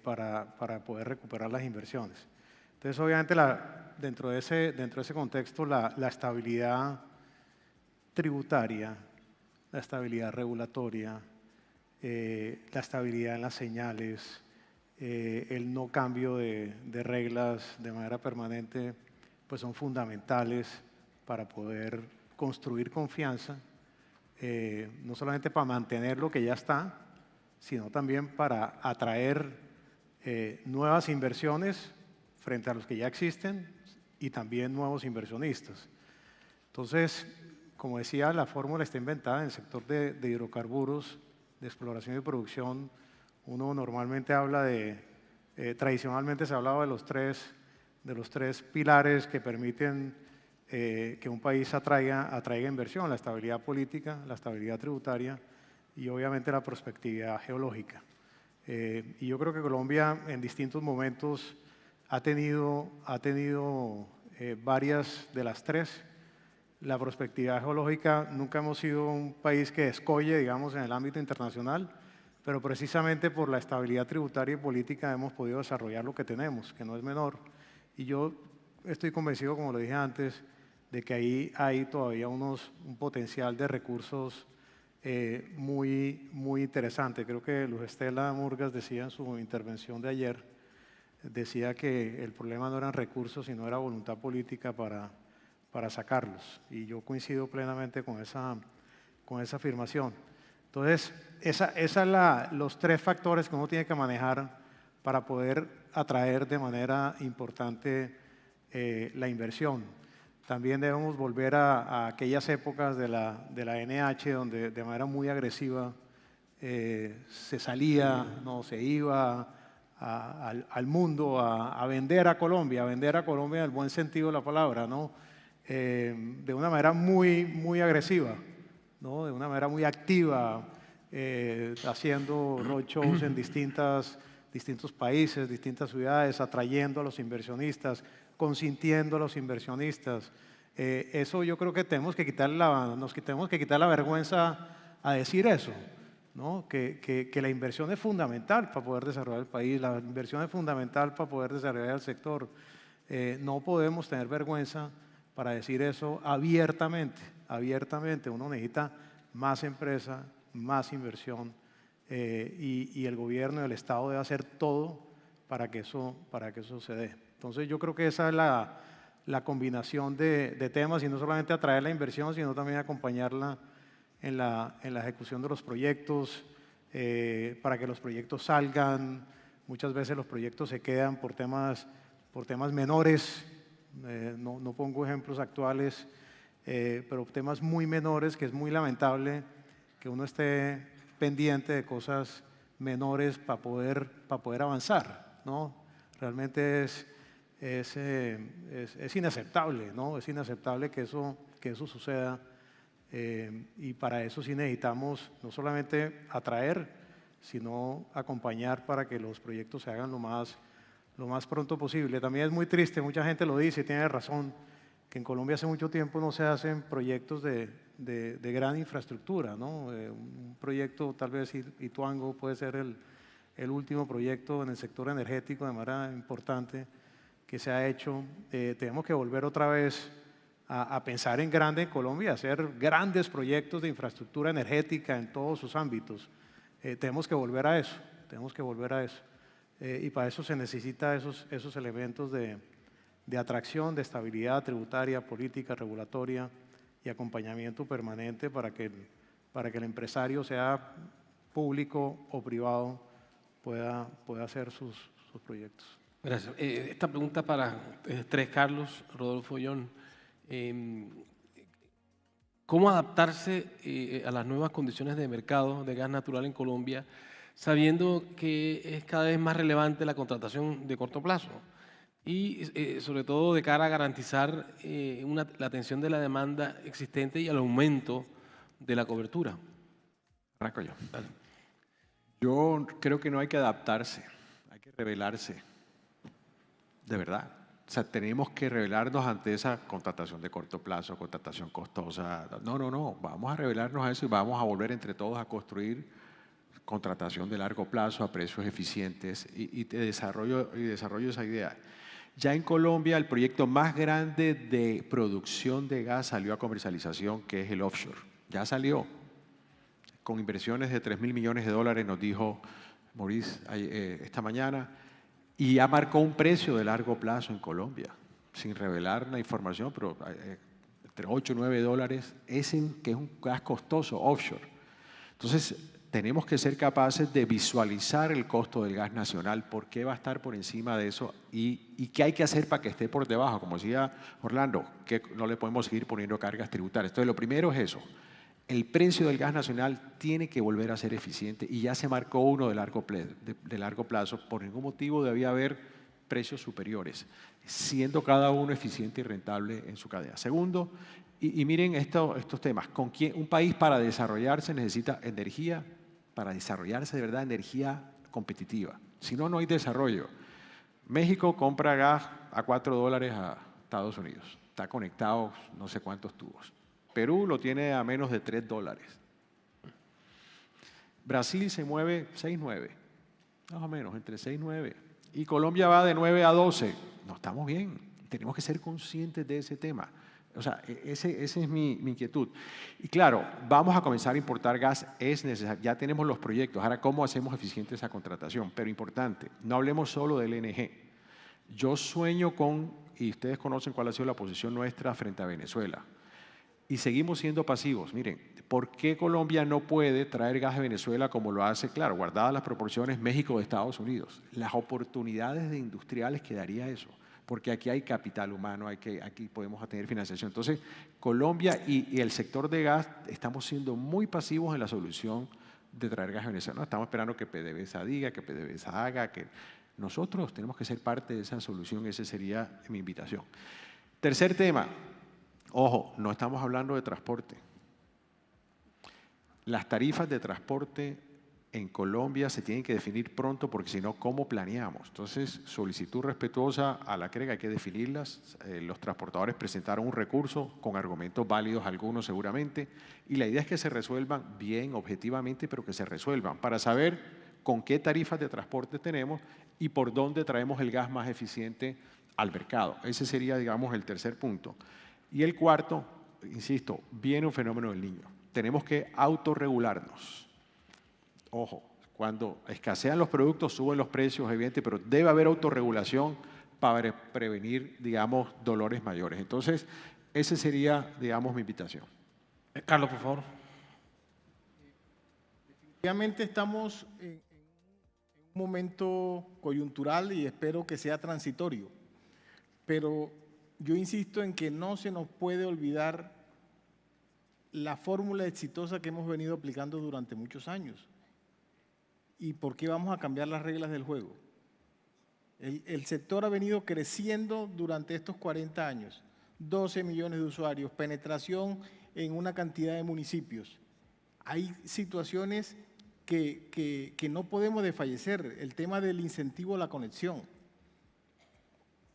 para poder recuperar las inversiones. Entonces, obviamente, dentro de ese contexto, la estabilidad tributaria, la estabilidad regulatoria, la estabilidad en las señales, el no cambio de reglas de manera permanente, pues son fundamentales para poder construir confianza, no solamente para mantener lo que ya está, sino también para atraer nuevas inversiones frente a los que ya existen y también nuevos inversionistas. Entonces, como decía, la fórmula está inventada en el sector de hidrocarburos, de exploración y producción. Uno normalmente habla tradicionalmente se ha hablado de los tres pilares que permiten que un país atraiga inversión: la estabilidad política, la estabilidad tributaria y obviamente la prospectividad geológica. Y yo creo que Colombia en distintos momentos ha tenido varias de las tres. La prospectividad geológica, nunca hemos sido un país que escolle, digamos, en el ámbito internacional, pero precisamente por la estabilidad tributaria y política hemos podido desarrollar lo que tenemos, que no es menor. Y yo estoy convencido, como lo dije antes, de que ahí hay todavía un potencial de recursos muy interesante. Creo que Luz Estela Murgas decía en su intervención de ayer, decía que el problema no eran recursos, sino era voluntad política para sacarlos. Y yo coincido plenamente con esa afirmación. Entonces, los 3 factores que uno tiene que manejar para poder atraer de manera importante la inversión. También debemos volver a aquellas épocas de la NH donde de manera muy agresiva se salía, no, se iba al mundo a vender a Colombia en el buen sentido de la palabra, ¿no? De una manera muy agresiva, ¿no? De una manera muy activa, haciendo roadshows en distintos países, distintas ciudades, atrayendo a los inversionistas, consintiendo a los inversionistas. Eso yo creo que tenemos que quitar la vergüenza a decir eso, ¿no? Que la inversión es fundamental para poder desarrollar el país, la inversión es fundamental para poder desarrollar el sector. No podemos tener vergüenza para decir eso abiertamente. Uno necesita más empresa, más inversión y el gobierno y el Estado debe hacer todo para que eso se dé. Entonces yo creo que esa es la combinación de temas y no solamente atraer la inversión, sino también acompañarla en la ejecución de los proyectos, para que los proyectos salgan. Muchas veces los proyectos se quedan por temas menores, no pongo ejemplos actuales, pero temas muy menores que es muy lamentable que uno esté pendiente de cosas menores para poder avanzar, ¿no? Realmente es inaceptable, ¿no? Es inaceptable que eso suceda. Y para eso sí necesitamos no solamente atraer, sino acompañar para que los proyectos se hagan lo más pronto posible. También es muy triste, mucha gente lo dice y tiene razón, que en Colombia hace mucho tiempo no se hacen proyectos de gran infraestructura, ¿no? Un proyecto, tal vez Ituango puede ser el último proyecto en el sector energético de manera importante que se ha hecho. Tenemos que volver otra vez a pensar en grande en Colombia, hacer grandes proyectos de infraestructura energética en todos sus ámbitos. Tenemos que volver a eso, y para eso se necesita esos elementos de atracción, de estabilidad tributaria, política, regulatoria y acompañamiento permanente para que el empresario, sea público o privado, pueda hacer sus proyectos. Gracias. Esta pregunta para tres, Carlos, Rodolfo, John. ¿Cómo adaptarse a las nuevas condiciones de mercado de gas natural en Colombia, sabiendo que es cada vez más relevante la contratación de corto plazo? Y sobre todo de cara a garantizar la atención de la demanda existente y al aumento de la cobertura. Arranco yo. Dale. Yo creo que no hay que adaptarse, hay que rebelarse. De verdad. O sea, tenemos que rebelarnos ante esa contratación de corto plazo, contratación costosa. No. Vamos a rebelarnos a eso y vamos a volver entre todos a construir contratación de largo plazo a precios eficientes y desarrollo esa idea. Ya en Colombia el proyecto más grande de producción de gas salió a comercialización, que es el offshore. Ya salió, con inversiones de $3.000 millones, nos dijo Maurice esta mañana, y ya marcó un precio de largo plazo en Colombia, sin revelar la información, pero entre $8 y $9, que es un gas costoso offshore. Entonces, tenemos que ser capaces de visualizar el costo del gas nacional, por qué va a estar por encima de eso y qué hay que hacer para que esté por debajo. Como decía Orlando, que no le podemos seguir poniendo cargas tributarias. Entonces, lo primero es eso. El precio del gas nacional tiene que volver a ser eficiente y ya se marcó uno de largo plazo. Por ningún motivo debía haber precios superiores, siendo cada uno eficiente y rentable en su cadena. Segundo, y miren estos temas, un país para desarrollarse necesita energía, para desarrollarse de verdad, energía competitiva. Si no, no hay desarrollo. México compra gas a $4 a Estados Unidos. Está conectado no sé cuántos tubos. Perú lo tiene a menos de $3. Brasil se mueve 6-9, más o menos, entre 6 y 9. Y Colombia va de 9 a 12. No estamos bien. Tenemos que ser conscientes de ese tema. O sea, esa es mi inquietud. Y claro, vamos a comenzar a importar gas, es necesario. Ya tenemos los proyectos. Ahora, ¿cómo hacemos eficiente esa contratación? Pero importante, no hablemos solo del LNG. Yo sueño y ustedes conocen cuál ha sido la posición nuestra frente a Venezuela. Y seguimos siendo pasivos. Miren, ¿por qué Colombia no puede traer gas de Venezuela como lo hace, claro, guardadas las proporciones, México de Estados Unidos? Las oportunidades de industriales que daría eso. porque aquí hay capital humano, aquí podemos tener financiación. Entonces, Colombia y el sector de gas estamos siendo muy pasivos en la solución de traer gas venezolano. Estamos esperando que PDVSA diga, que PDVSA haga, que nosotros tenemos que ser parte de esa solución. Esa sería mi invitación. Tercer tema, ojo, no estamos hablando de transporte. Las tarifas de transporte en Colombia se tienen que definir pronto, porque si no, ¿cómo planeamos? Entonces, solicitud respetuosa a la CREG, hay que definirlas. Los transportadores presentaron un recurso con argumentos válidos, algunos seguramente, y la idea es que se resuelvan bien, objetivamente, pero que se resuelvan para saber con qué tarifas de transporte tenemos y por dónde traemos el gas más eficiente al mercado. Ese sería, digamos, el tercer punto. Y el cuarto, insisto, viene un fenómeno del Niño. Tenemos que autorregularnos. Ojo, cuando escasean los productos, suben los precios, evidente, pero debe haber autorregulación para prevenir, digamos, dolores mayores. Entonces, esa sería, digamos, mi invitación. Carlos, por favor. Definitivamente estamos en un momento coyuntural y espero que sea transitorio, pero yo insisto en que no se nos puede olvidar la fórmula exitosa que hemos venido aplicando durante muchos años. ¿Y por qué vamos a cambiar las reglas del juego? El sector ha venido creciendo durante estos 40 años. 12 millones de usuarios, penetración en una cantidad de municipios. Hay situaciones que no podemos desfallecer. El tema del incentivo a la conexión.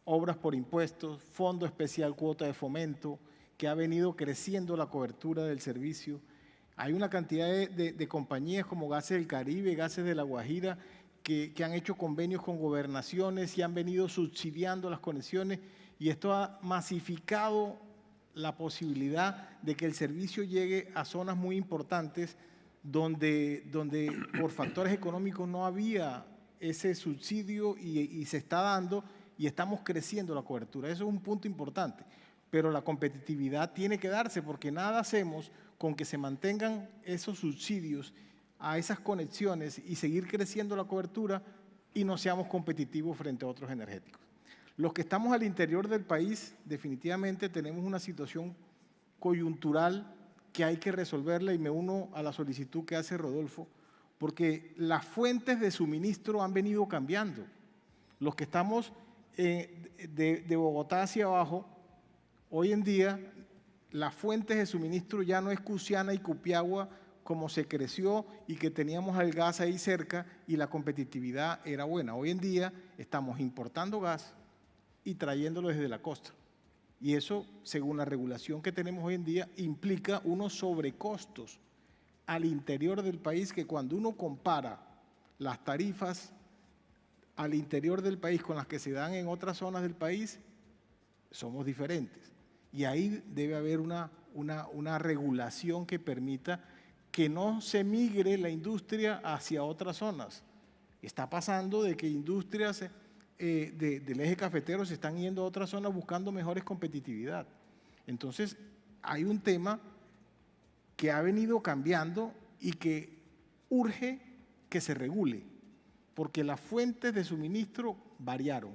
Obras por impuestos, Fondo Especial Cuota de Fomento, que ha venido creciendo la cobertura del servicio. Hay una cantidad de compañías como Gases del Caribe, Gases de La Guajira, que han hecho convenios con gobernaciones y han venido subsidiando las conexiones, y esto ha masificado la posibilidad de que el servicio llegue a zonas muy importantes donde por factores económicos no había ese subsidio y se está dando, y estamos creciendo la cobertura. Eso es un punto importante, pero la competitividad tiene que darse, porque nada hacemos con que se mantengan esos subsidios a esas conexiones y seguir creciendo la cobertura y no seamos competitivos frente a otros energéticos. Los que estamos al interior del país definitivamente tenemos una situación coyuntural que hay que resolverla, y me uno a la solicitud que hace Rodolfo, porque las fuentes de suministro han venido cambiando. Los que estamos de Bogotá hacia abajo, hoy en día las fuentes de suministro ya no es Cusiana y Cupiagua como se creció, y que teníamos el gas ahí cerca y la competitividad era buena. Hoy en día estamos importando gas y trayéndolo desde la costa. Y eso, según la regulación que tenemos hoy en día, implica unos sobrecostos al interior del país, que cuando uno compara las tarifas al interior del país con las que se dan en otras zonas del país, somos diferentes. Y ahí debe haber una regulación que permita que no se migre la industria hacia otras zonas. Está pasando de que industrias del eje cafetero se están yendo a otras zonas buscando mejores competitividad. Entonces, hay un tema que ha venido cambiando y que urge que se regule, porque las fuentes de suministro variaron.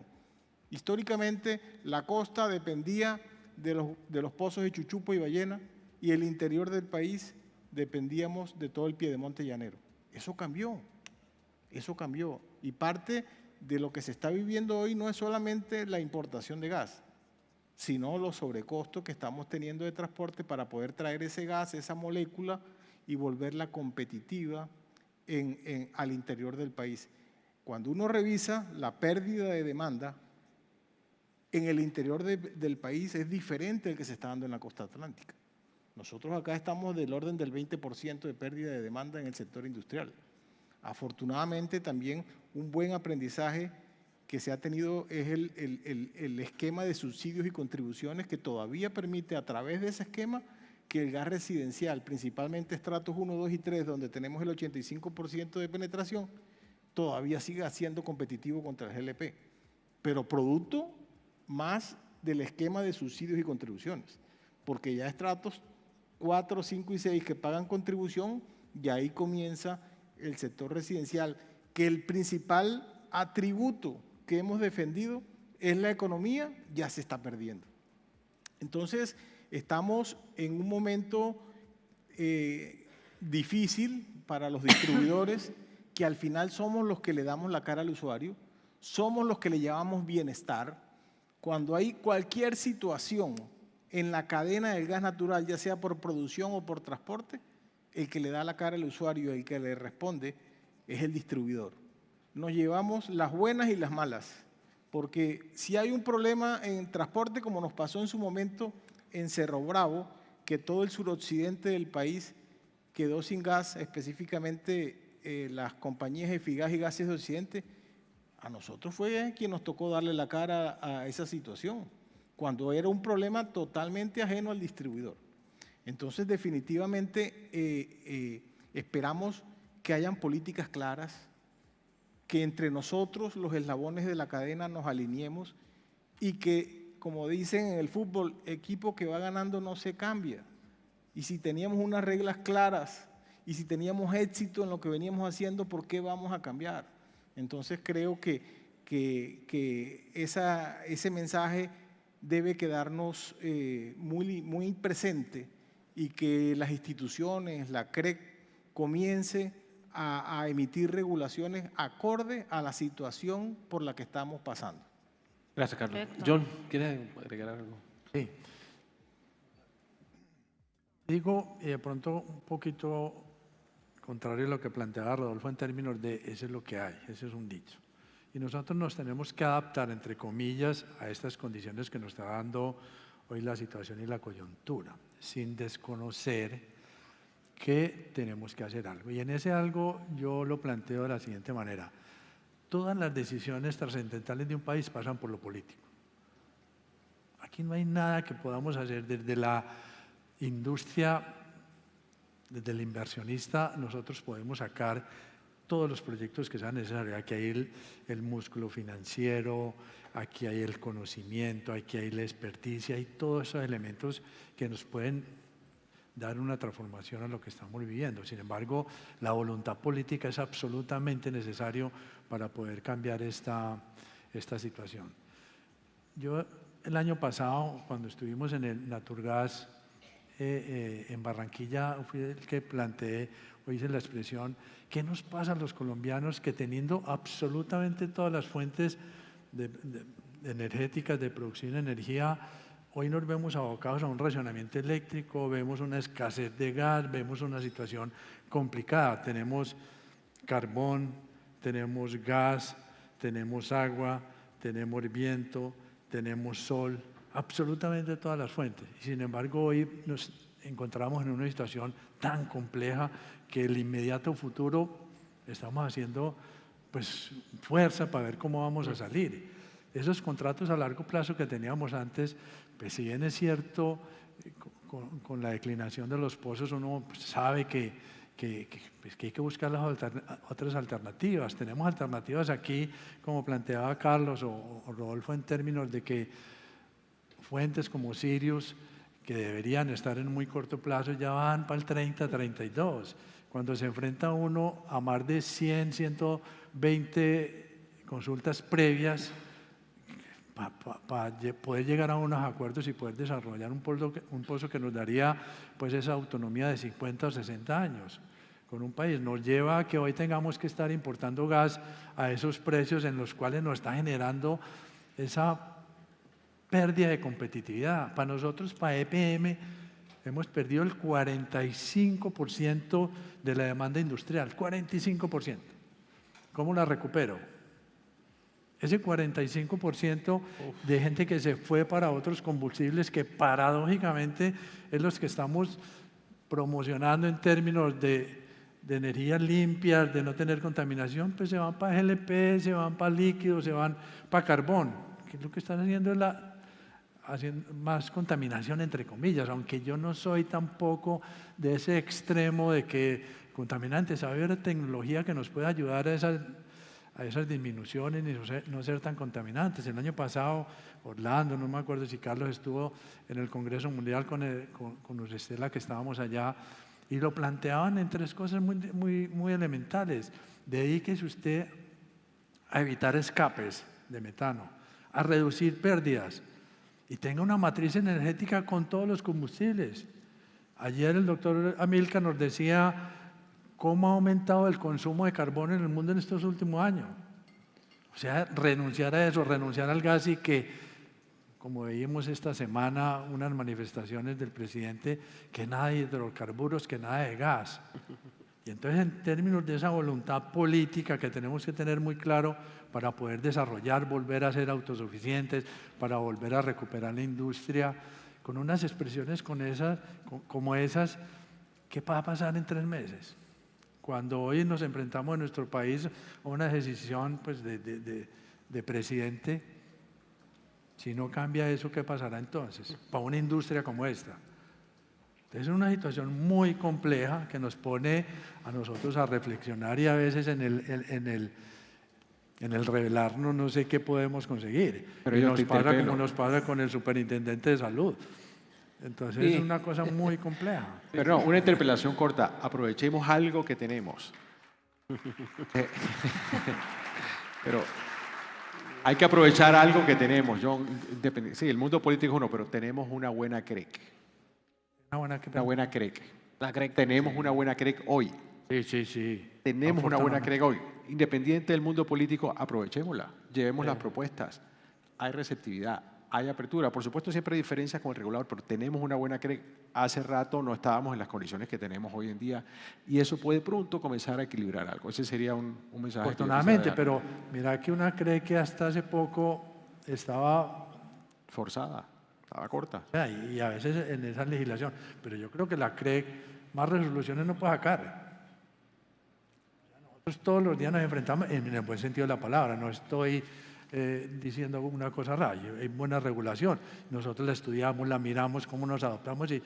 Históricamente, la costa dependía de los pozos de Chuchupo y Ballena, y el interior del país dependíamos de todo el piedemonte llanero. Eso cambió, y parte de lo que se está viviendo hoy no es solamente la importación de gas, sino los sobrecostos que estamos teniendo de transporte para poder traer ese gas, esa molécula, y volverla competitiva al interior del país. Cuando uno revisa la pérdida de demanda en el interior del país, es diferente al que se está dando en la costa atlántica. Nosotros acá estamos del orden del 20% de pérdida de demanda en el sector industrial. Afortunadamente, también un buen aprendizaje que se ha tenido es el esquema de subsidios y contribuciones, que todavía permite a través de ese esquema que el gas residencial, principalmente estratos 1, 2 y 3, donde tenemos el 85% de penetración, todavía siga siendo competitivo contra el GLP, pero producto más del esquema de subsidios y contribuciones, porque ya estratos 4, 5 y 6 que pagan contribución, ya ahí comienza el sector residencial, que el principal atributo que hemos defendido es la economía, ya se está perdiendo. Entonces, estamos en un momento difícil para los distribuidores, que al final somos los que le damos la cara al usuario, somos los que le llevamos bienestar. Cuando hay cualquier situación en la cadena del gas natural, ya sea por producción o por transporte, el que le da la cara al usuario, el que le responde, es el distribuidor. Nos llevamos las buenas y las malas, porque si hay un problema en transporte, como nos pasó en su momento en Cerro Bravo, que todo el suroccidente del país quedó sin gas, específicamente las compañías Efigas y Gases de Occidente, a nosotros fue quien nos tocó darle la cara a esa situación, cuando era un problema totalmente ajeno al distribuidor. Entonces, definitivamente, esperamos que hayan políticas claras, que entre nosotros, los eslabones de la cadena, nos alineemos y que, como dicen en el fútbol, equipo que va ganando no se cambia. Y si teníamos unas reglas claras y si teníamos éxito en lo que veníamos haciendo, ¿por qué vamos a cambiar? Entonces creo que ese mensaje debe quedarnos muy presente y que las instituciones, la CREC, comience a emitir regulaciones acorde a la situación por la que estamos pasando. Gracias, Carlos. Perfecto. John, ¿quieres agregar algo? Sí. Digo, y de pronto un poquito contrario a lo que planteaba Rodolfo en términos de eso es lo que hay, ese es un dicho. Y nosotros nos tenemos que adaptar, entre comillas, a estas condiciones que nos está dando hoy la situación y la coyuntura, sin desconocer que tenemos que hacer algo. Y en ese algo yo lo planteo de la siguiente manera. Todas las decisiones trascendentales de un país pasan por lo político. Aquí no hay nada que podamos hacer desde la industria, desde el inversionista. Nosotros podemos sacar todos los proyectos que sean necesarios. Aquí hay el músculo financiero, aquí hay el conocimiento, aquí hay la experticia, hay todos esos elementos que nos pueden dar una transformación a lo que estamos viviendo. Sin embargo, la voluntad política es absolutamente necesario para poder cambiar esta situación. Yo el año pasado, cuando estuvimos en el Naturgas en Barranquilla, fui el que planteé o hice la expresión, ¿qué nos pasa a los colombianos que teniendo absolutamente todas las fuentes energéticas de producción de energía, hoy nos vemos abocados a un racionamiento eléctrico, vemos una escasez de gas, vemos una situación complicada? Tenemos carbón, tenemos gas, tenemos agua, tenemos viento, tenemos sol, absolutamente todas las fuentes. Y sin embargo, hoy nos encontramos en una situación tan compleja que el inmediato futuro estamos haciendo pues fuerza para ver cómo vamos a salir. Esos contratos a largo plazo que teníamos antes, pues si bien es cierto, con la declinación de los pozos uno sabe que hay que buscar las otras alternativas. Tenemos alternativas aquí, como planteaba Carlos o Rodolfo, en términos de que fuentes como Sirius, que deberían estar en muy corto plazo, ya van para el 30, 32. Cuando se enfrenta uno a más de 100, 120 consultas previas, para poder llegar a unos acuerdos y poder desarrollar un pozo que nos daría pues esa autonomía de 50 o 60 años con un país. Nos lleva a que hoy tengamos que estar importando gas a esos precios en los cuales nos está generando esa pérdida de competitividad. Para nosotros, para EPM, hemos perdido el 45% de la demanda industrial, 45%. ¿Cómo la recupero? Ese 45% de gente que se fue para otros combustibles que paradójicamente es los que estamos promocionando en términos de energías limpias, de no tener contaminación, pues se van para GLP, se van para líquidos, se van para carbón, que lo que están haciendo es haciendo más contaminación entre comillas, aunque yo no soy tampoco de ese extremo de que contaminantes, haber tecnología que nos pueda ayudar a esas disminuciones y no ser tan contaminantes. El año pasado, Orlando, no me acuerdo si Carlos estuvo en el Congreso Mundial con Estela, que estábamos allá, y lo planteaban en tres cosas muy elementales. Dedíquese usted a evitar escapes de metano, a reducir pérdidas y tenga una matriz energética con todos los combustibles. Ayer el doctor Amilcar nos decía cómo ha aumentado el consumo de carbón en el mundo en estos últimos años. O sea, renunciar a eso, renunciar al gas y que, como veíamos esta semana, unas manifestaciones del presidente, que nada de hidrocarburos, que nada de gas. Y entonces, en términos de esa voluntad política que tenemos que tener muy claro para poder desarrollar, volver a ser autosuficientes, para volver a recuperar la industria, con unas expresiones como esas, ¿qué va a pasar en 3 meses? Cuando hoy nos enfrentamos en nuestro país a una decisión pues, de presidente, si no cambia eso, ¿qué pasará entonces? Para una industria como esta. Entonces es una situación muy compleja que nos pone a nosotros a reflexionar y a veces en el revelarnos no sé qué podemos conseguir. Pero nos pasa como nos pasa con el superintendente de salud. Entonces sí, es una cosa muy compleja. Pero no, una interpelación corta. Aprovechemos algo que tenemos. Pero hay que aprovechar algo que tenemos. Sí, el mundo político es uno, pero tenemos una buena CREC. Una buena CREC. La CREC. Tenemos una buena CREC hoy. Sí. Tenemos una buena CREC hoy. Independiente del mundo político, aprovechémosla. Llevemos las propuestas. Hay receptividad. Hay apertura. Por supuesto, siempre hay diferencias con el regulador, pero tenemos una buena CREC. Hace rato no estábamos en las condiciones que tenemos hoy en día y eso puede pronto comenzar a equilibrar algo. Ese sería un mensaje. Afortunadamente, pero mira que una CREC que hasta hace poco estaba forzada, estaba corta. Y a veces en esa legislación. Pero yo creo que la CREC más resoluciones no puede sacar. Nosotros todos los días nos enfrentamos, en el buen sentido de la palabra, no estoy diciendo una cosa rara, hay buena regulación. Nosotros la estudiamos, la miramos, cómo nos adaptamos y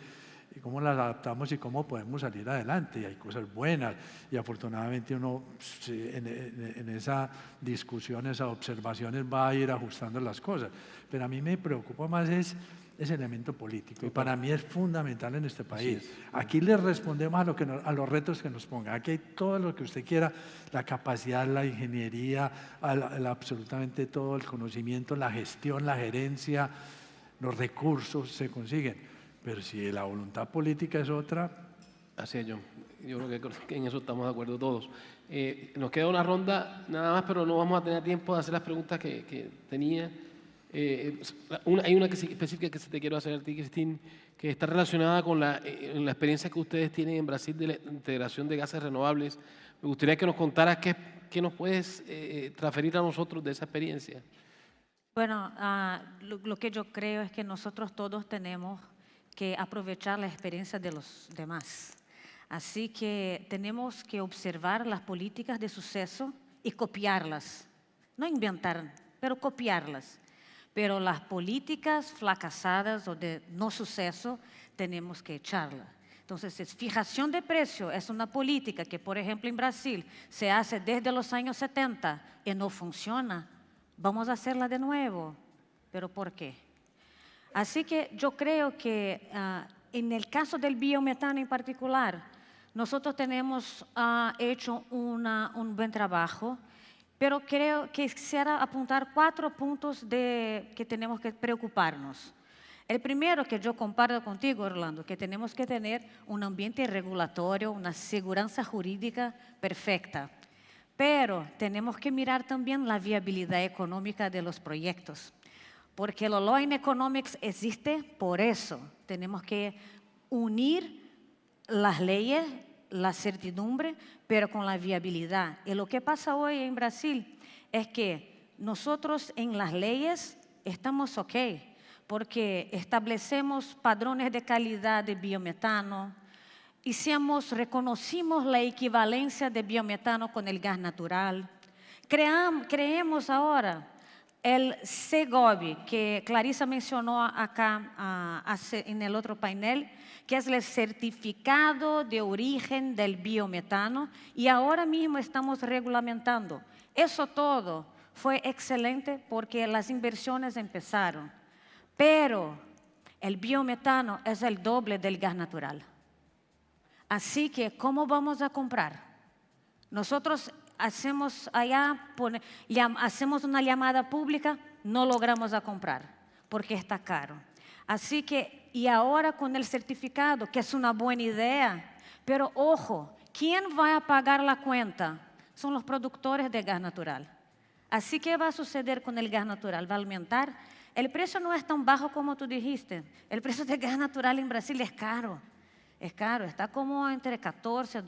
cómo las adaptamos y cómo podemos salir adelante. Y hay cosas buenas y afortunadamente uno en esa discusión, esas observaciones va a ir ajustando las cosas. Pero a mí me preocupa más ese elemento político y para mí es fundamental en este país. Aquí le respondemos a los retos que nos pongan. Aquí hay todo lo que usted quiera, la capacidad, la ingeniería, absolutamente todo el conocimiento, la gestión, la gerencia, los recursos se consiguen. Pero si la voluntad política es otra... Así es, John. Yo creo que en eso estamos de acuerdo todos. Nos queda una ronda nada más, pero no vamos a tener tiempo de hacer las preguntas que tenía. Hay una específica que te quiero hacer a ti, Cristín, que está relacionada con la experiencia que ustedes tienen en Brasil de la integración de gases renovables. Me gustaría que nos contaras qué nos puedes transferir a nosotros de esa experiencia. Bueno, lo que yo creo es que nosotros todos tenemos que aprovechar la experiencia de los demás. Así que tenemos que observar las políticas de suceso y copiarlas. No inventar, pero copiarlas. Pero las políticas fracasadas o de no suceso tenemos que echarlas. Entonces, fijación de precio es una política que, por ejemplo, en Brasil se hace desde los años 70 y no funciona. Vamos a hacerla de nuevo. ¿Pero por qué? Así que yo creo que en el caso del biometano en particular, nosotros tenemos hecho un buen trabajo. Pero creo que quisiera apuntar 4 puntos que tenemos que preocuparnos. El primero que yo comparto contigo, Orlando, que tenemos que tener un ambiente regulatorio, una seguridad jurídica perfecta. Pero tenemos que mirar también la viabilidad económica de los proyectos. Porque el Law in Economics existe por eso. Tenemos que unir las leyes, la certidumbre, pero con la viabilidad. Y lo que pasa hoy en Brasil es que nosotros en las leyes estamos ok, porque establecemos padrones de calidad de biometano, reconocimos la equivalencia de biometano con el gas natural, creemos ahora el CEGOB, que Clarissa mencionó acá en el otro panel, que es el certificado de origen del biometano, y ahora mismo estamos regulamentando. Eso todo fue excelente porque las inversiones empezaron, pero el biometano es el doble del gas natural. Así que, ¿cómo vamos a comprar? Nosotros hacemos una llamada pública, no logramos a comprar porque está caro. Así que, y ahora con el certificado, que es una buena idea, pero ojo, ¿quién va a pagar la cuenta? Son los productores de gas natural. Así que va a suceder con el gas natural, va a aumentar. El precio no es tan bajo como tú dijiste. El precio de gas natural en Brasil es caro. Es caro, está como entre $14,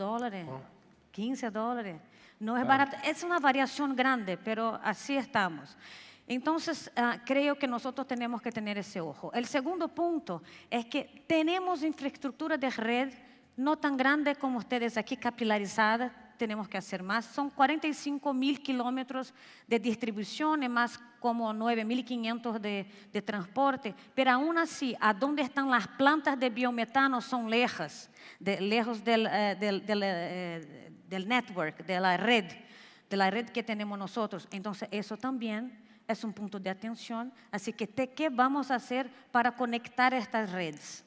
$15. No es barato, es una variación grande, pero así estamos. Entonces, creo que nosotros tenemos que tener ese ojo. El segundo punto es que tenemos infraestructura de red no tan grande como ustedes aquí, capilarizada. Tenemos que hacer más. Son 45.000 kilómetros de distribución y más como 9.500 de transporte. Pero aún así, a dónde están las plantas de biometano son lejos del network, de la red que tenemos nosotros. Entonces, eso también es un punto de atención. Así que, ¿qué vamos a hacer para conectar estas redes?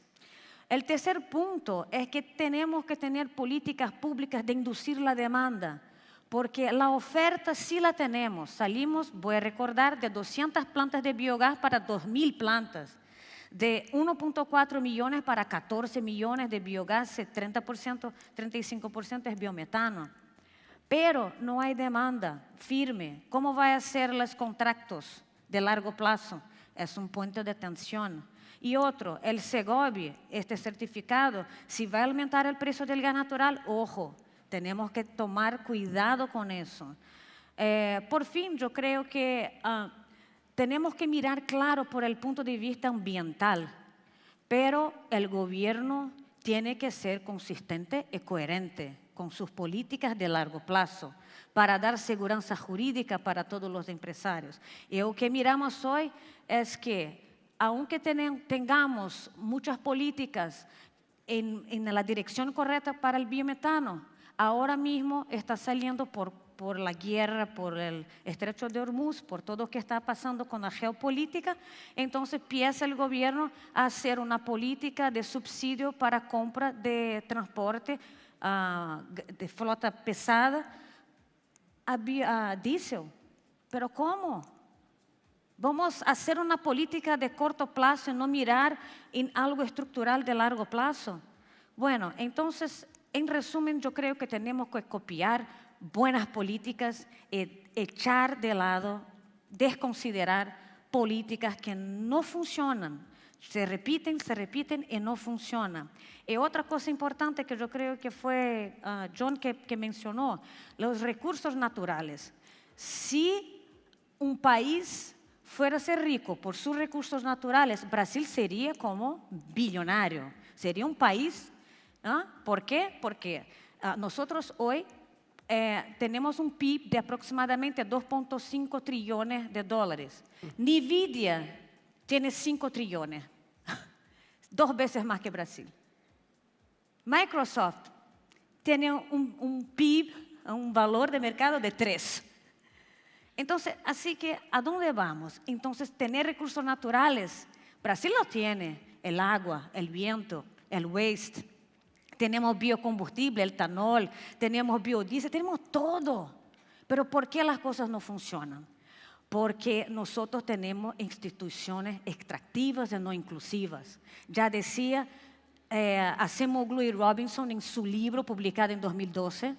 El tercer punto es que tenemos que tener políticas públicas de inducir la demanda, porque la oferta sí la tenemos. Salimos, voy a recordar, de 200 plantas de biogás para 2.000 plantas, de 1.4 millones para 14 millones de biogás, 30%, 35% es biometano. Pero no hay demanda firme. ¿Cómo van a ser los contratos de largo plazo? Es un punto de tensión. Y otro, el Segovi, este certificado, si va a aumentar el precio del gas natural, ojo, tenemos que tomar cuidado con eso. Por fin, yo creo que tenemos que mirar claro por el punto de vista ambiental, pero el gobierno tiene que ser consistente y coherente con sus políticas de largo plazo para dar seguridad jurídica para todos los empresarios. Y lo que miramos hoy es que aunque tengamos muchas políticas en la dirección correcta para el biometano, ahora mismo está saliendo por la guerra, por el estrecho de Hormuz, por todo lo que está pasando con la geopolítica. Entonces empieza el gobierno a hacer una política de subsidio para compra de transporte de flota pesada a diésel. ¿Pero cómo? Vamos a hacer una política de corto plazo y no mirar en algo estructural de largo plazo. Bueno, entonces, en resumen, yo creo que tenemos que copiar buenas políticas y echar de lado, desconsiderar políticas que no funcionan. Se repiten y no funcionan. Y otra cosa importante que yo creo que fue John que mencionó, los recursos naturales. Si un país fuera a ser rico por sus recursos naturales, Brasil sería como billonario. Sería un país. ¿Por qué? Porque nosotros hoy tenemos un PIB de aproximadamente 2.5 trillones de dólares. Nvidia tiene 5 trillones, 2 veces más que Brasil. Microsoft tiene un PIB, un valor de mercado de 3. Entonces, así que, ¿a dónde vamos? Entonces, tener recursos naturales, Brasil lo tiene, el agua, el viento, el waste, tenemos biocombustible, el etanol, tenemos biodiesel, tenemos todo. Pero ¿por qué las cosas no funcionan? Porque nosotros tenemos instituciones extractivas y no inclusivas. Ya decía Acemoglu y Robinson en su libro publicado en 2012,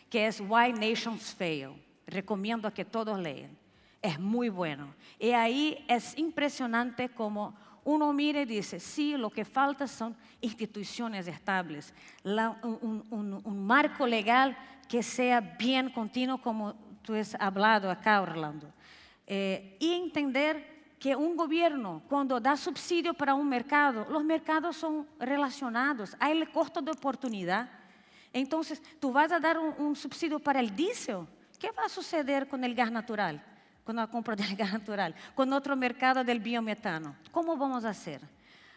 que es Why Nations Fail. Recomiendo a que todos lean. Es muy bueno. Y ahí es impresionante como uno mira y dice, sí, lo que falta son instituciones estables, un marco legal que sea bien continuo, como tú has hablado acá, Orlando. Y entender que un gobierno, cuando da subsidio para un mercado, los mercados son relacionados, hay el costo de oportunidad. Entonces, tú vas a dar un subsidio para el diésel. ¿Qué va a suceder con el gas natural? Con la compra del gas natural, con otro mercado del biometano. ¿Cómo vamos a hacer?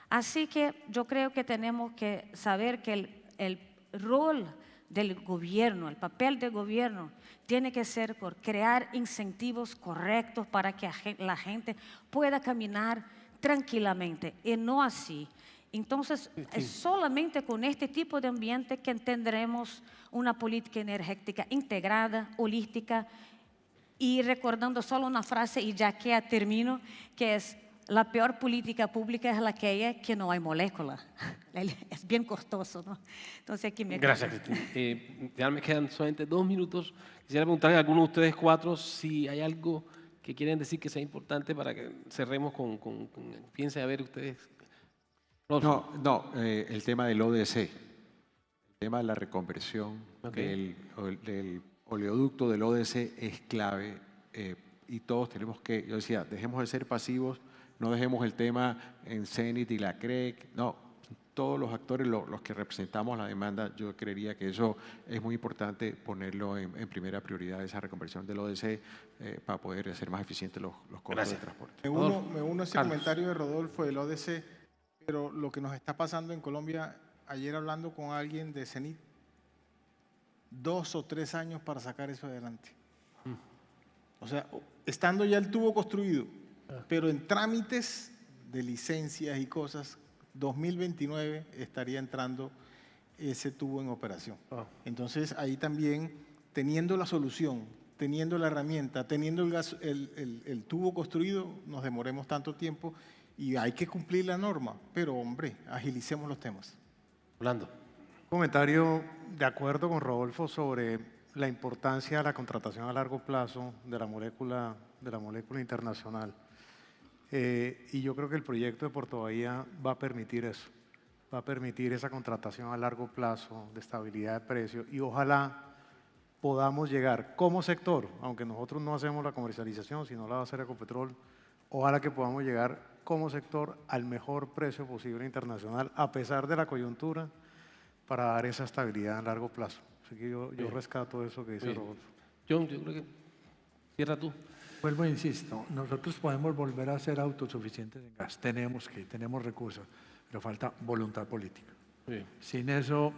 Así que yo creo que tenemos que saber que el rol del gobierno, el papel del gobierno, tiene que ser por crear incentivos correctos para que la gente pueda caminar tranquilamente y no así. Entonces, es solamente con este tipo de ambiente que tendremos una política energética integrada, holística, Y recordando solo una frase, y ya que termino, que es: la peor política pública es aquella que no hay molécula. Es bien costoso, ¿no? Entonces aquí me... Gracias, Cristina. Ya me quedan solamente 2 minutos. Quisiera preguntarle a alguno de ustedes 4 si hay algo que quieren decir que sea importante para que cerremos piensen a ver ustedes. El tema del ODC, el tema de la reconversión del oleoducto del ODC es clave y todos tenemos que, yo decía, dejemos de ser pasivos, no dejemos el tema en Cenit y la CREC, no, todos los actores, los que representamos la demanda, yo creería que eso es muy importante ponerlo en primera prioridad, esa reconversión del ODC para poder hacer más eficientes los costos de transporte. Me uno a ese comentario de Rodolfo del ODC, pero lo que nos está pasando en Colombia, ayer hablando con alguien de Cenit, 2 o 3 años para sacar eso adelante. O sea, estando ya el tubo construido, pero en trámites de licencias y cosas, 2029 estaría entrando ese tubo en operación. Entonces, ahí también, teniendo la solución, teniendo la herramienta, teniendo el tubo construido, nos demoremos tanto tiempo y hay que cumplir la norma. Pero, hombre, agilicemos los temas. Orlando. Comentario de acuerdo con Rodolfo sobre la importancia de la contratación a largo plazo de la molécula internacional. Y yo creo que el proyecto de Puerto Bahía va a permitir eso, va a permitir esa contratación a largo plazo de estabilidad de precio y ojalá podamos llegar como sector, aunque nosotros no hacemos la comercialización, sino la va a hacer Ecopetrol, ojalá que podamos llegar como sector al mejor precio posible internacional a pesar de la coyuntura para dar esa estabilidad a largo plazo. Así que yo rescato eso que dice Rodolfo. John, yo creo que cierra tú. Vuelvo e insisto, nosotros podemos volver a ser autosuficientes en gas, tenemos recursos, pero falta voluntad política. Sí. Sin eso,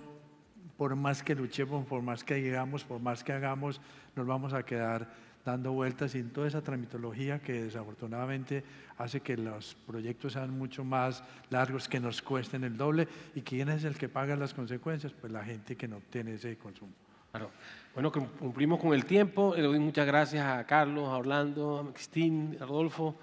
por más que luchemos, por más que digamos, por más que hagamos, nos vamos a quedar dando vueltas sin toda esa tramitología que desafortunadamente hace que los proyectos sean mucho más largos, que nos cuesten el doble. ¿Y quién es el que paga las consecuencias? Pues la gente que no obtiene ese consumo. Claro. Bueno, cumplimos con el tiempo. Le doy muchas gracias a Carlos, a Orlando, a Cristina, a Rodolfo.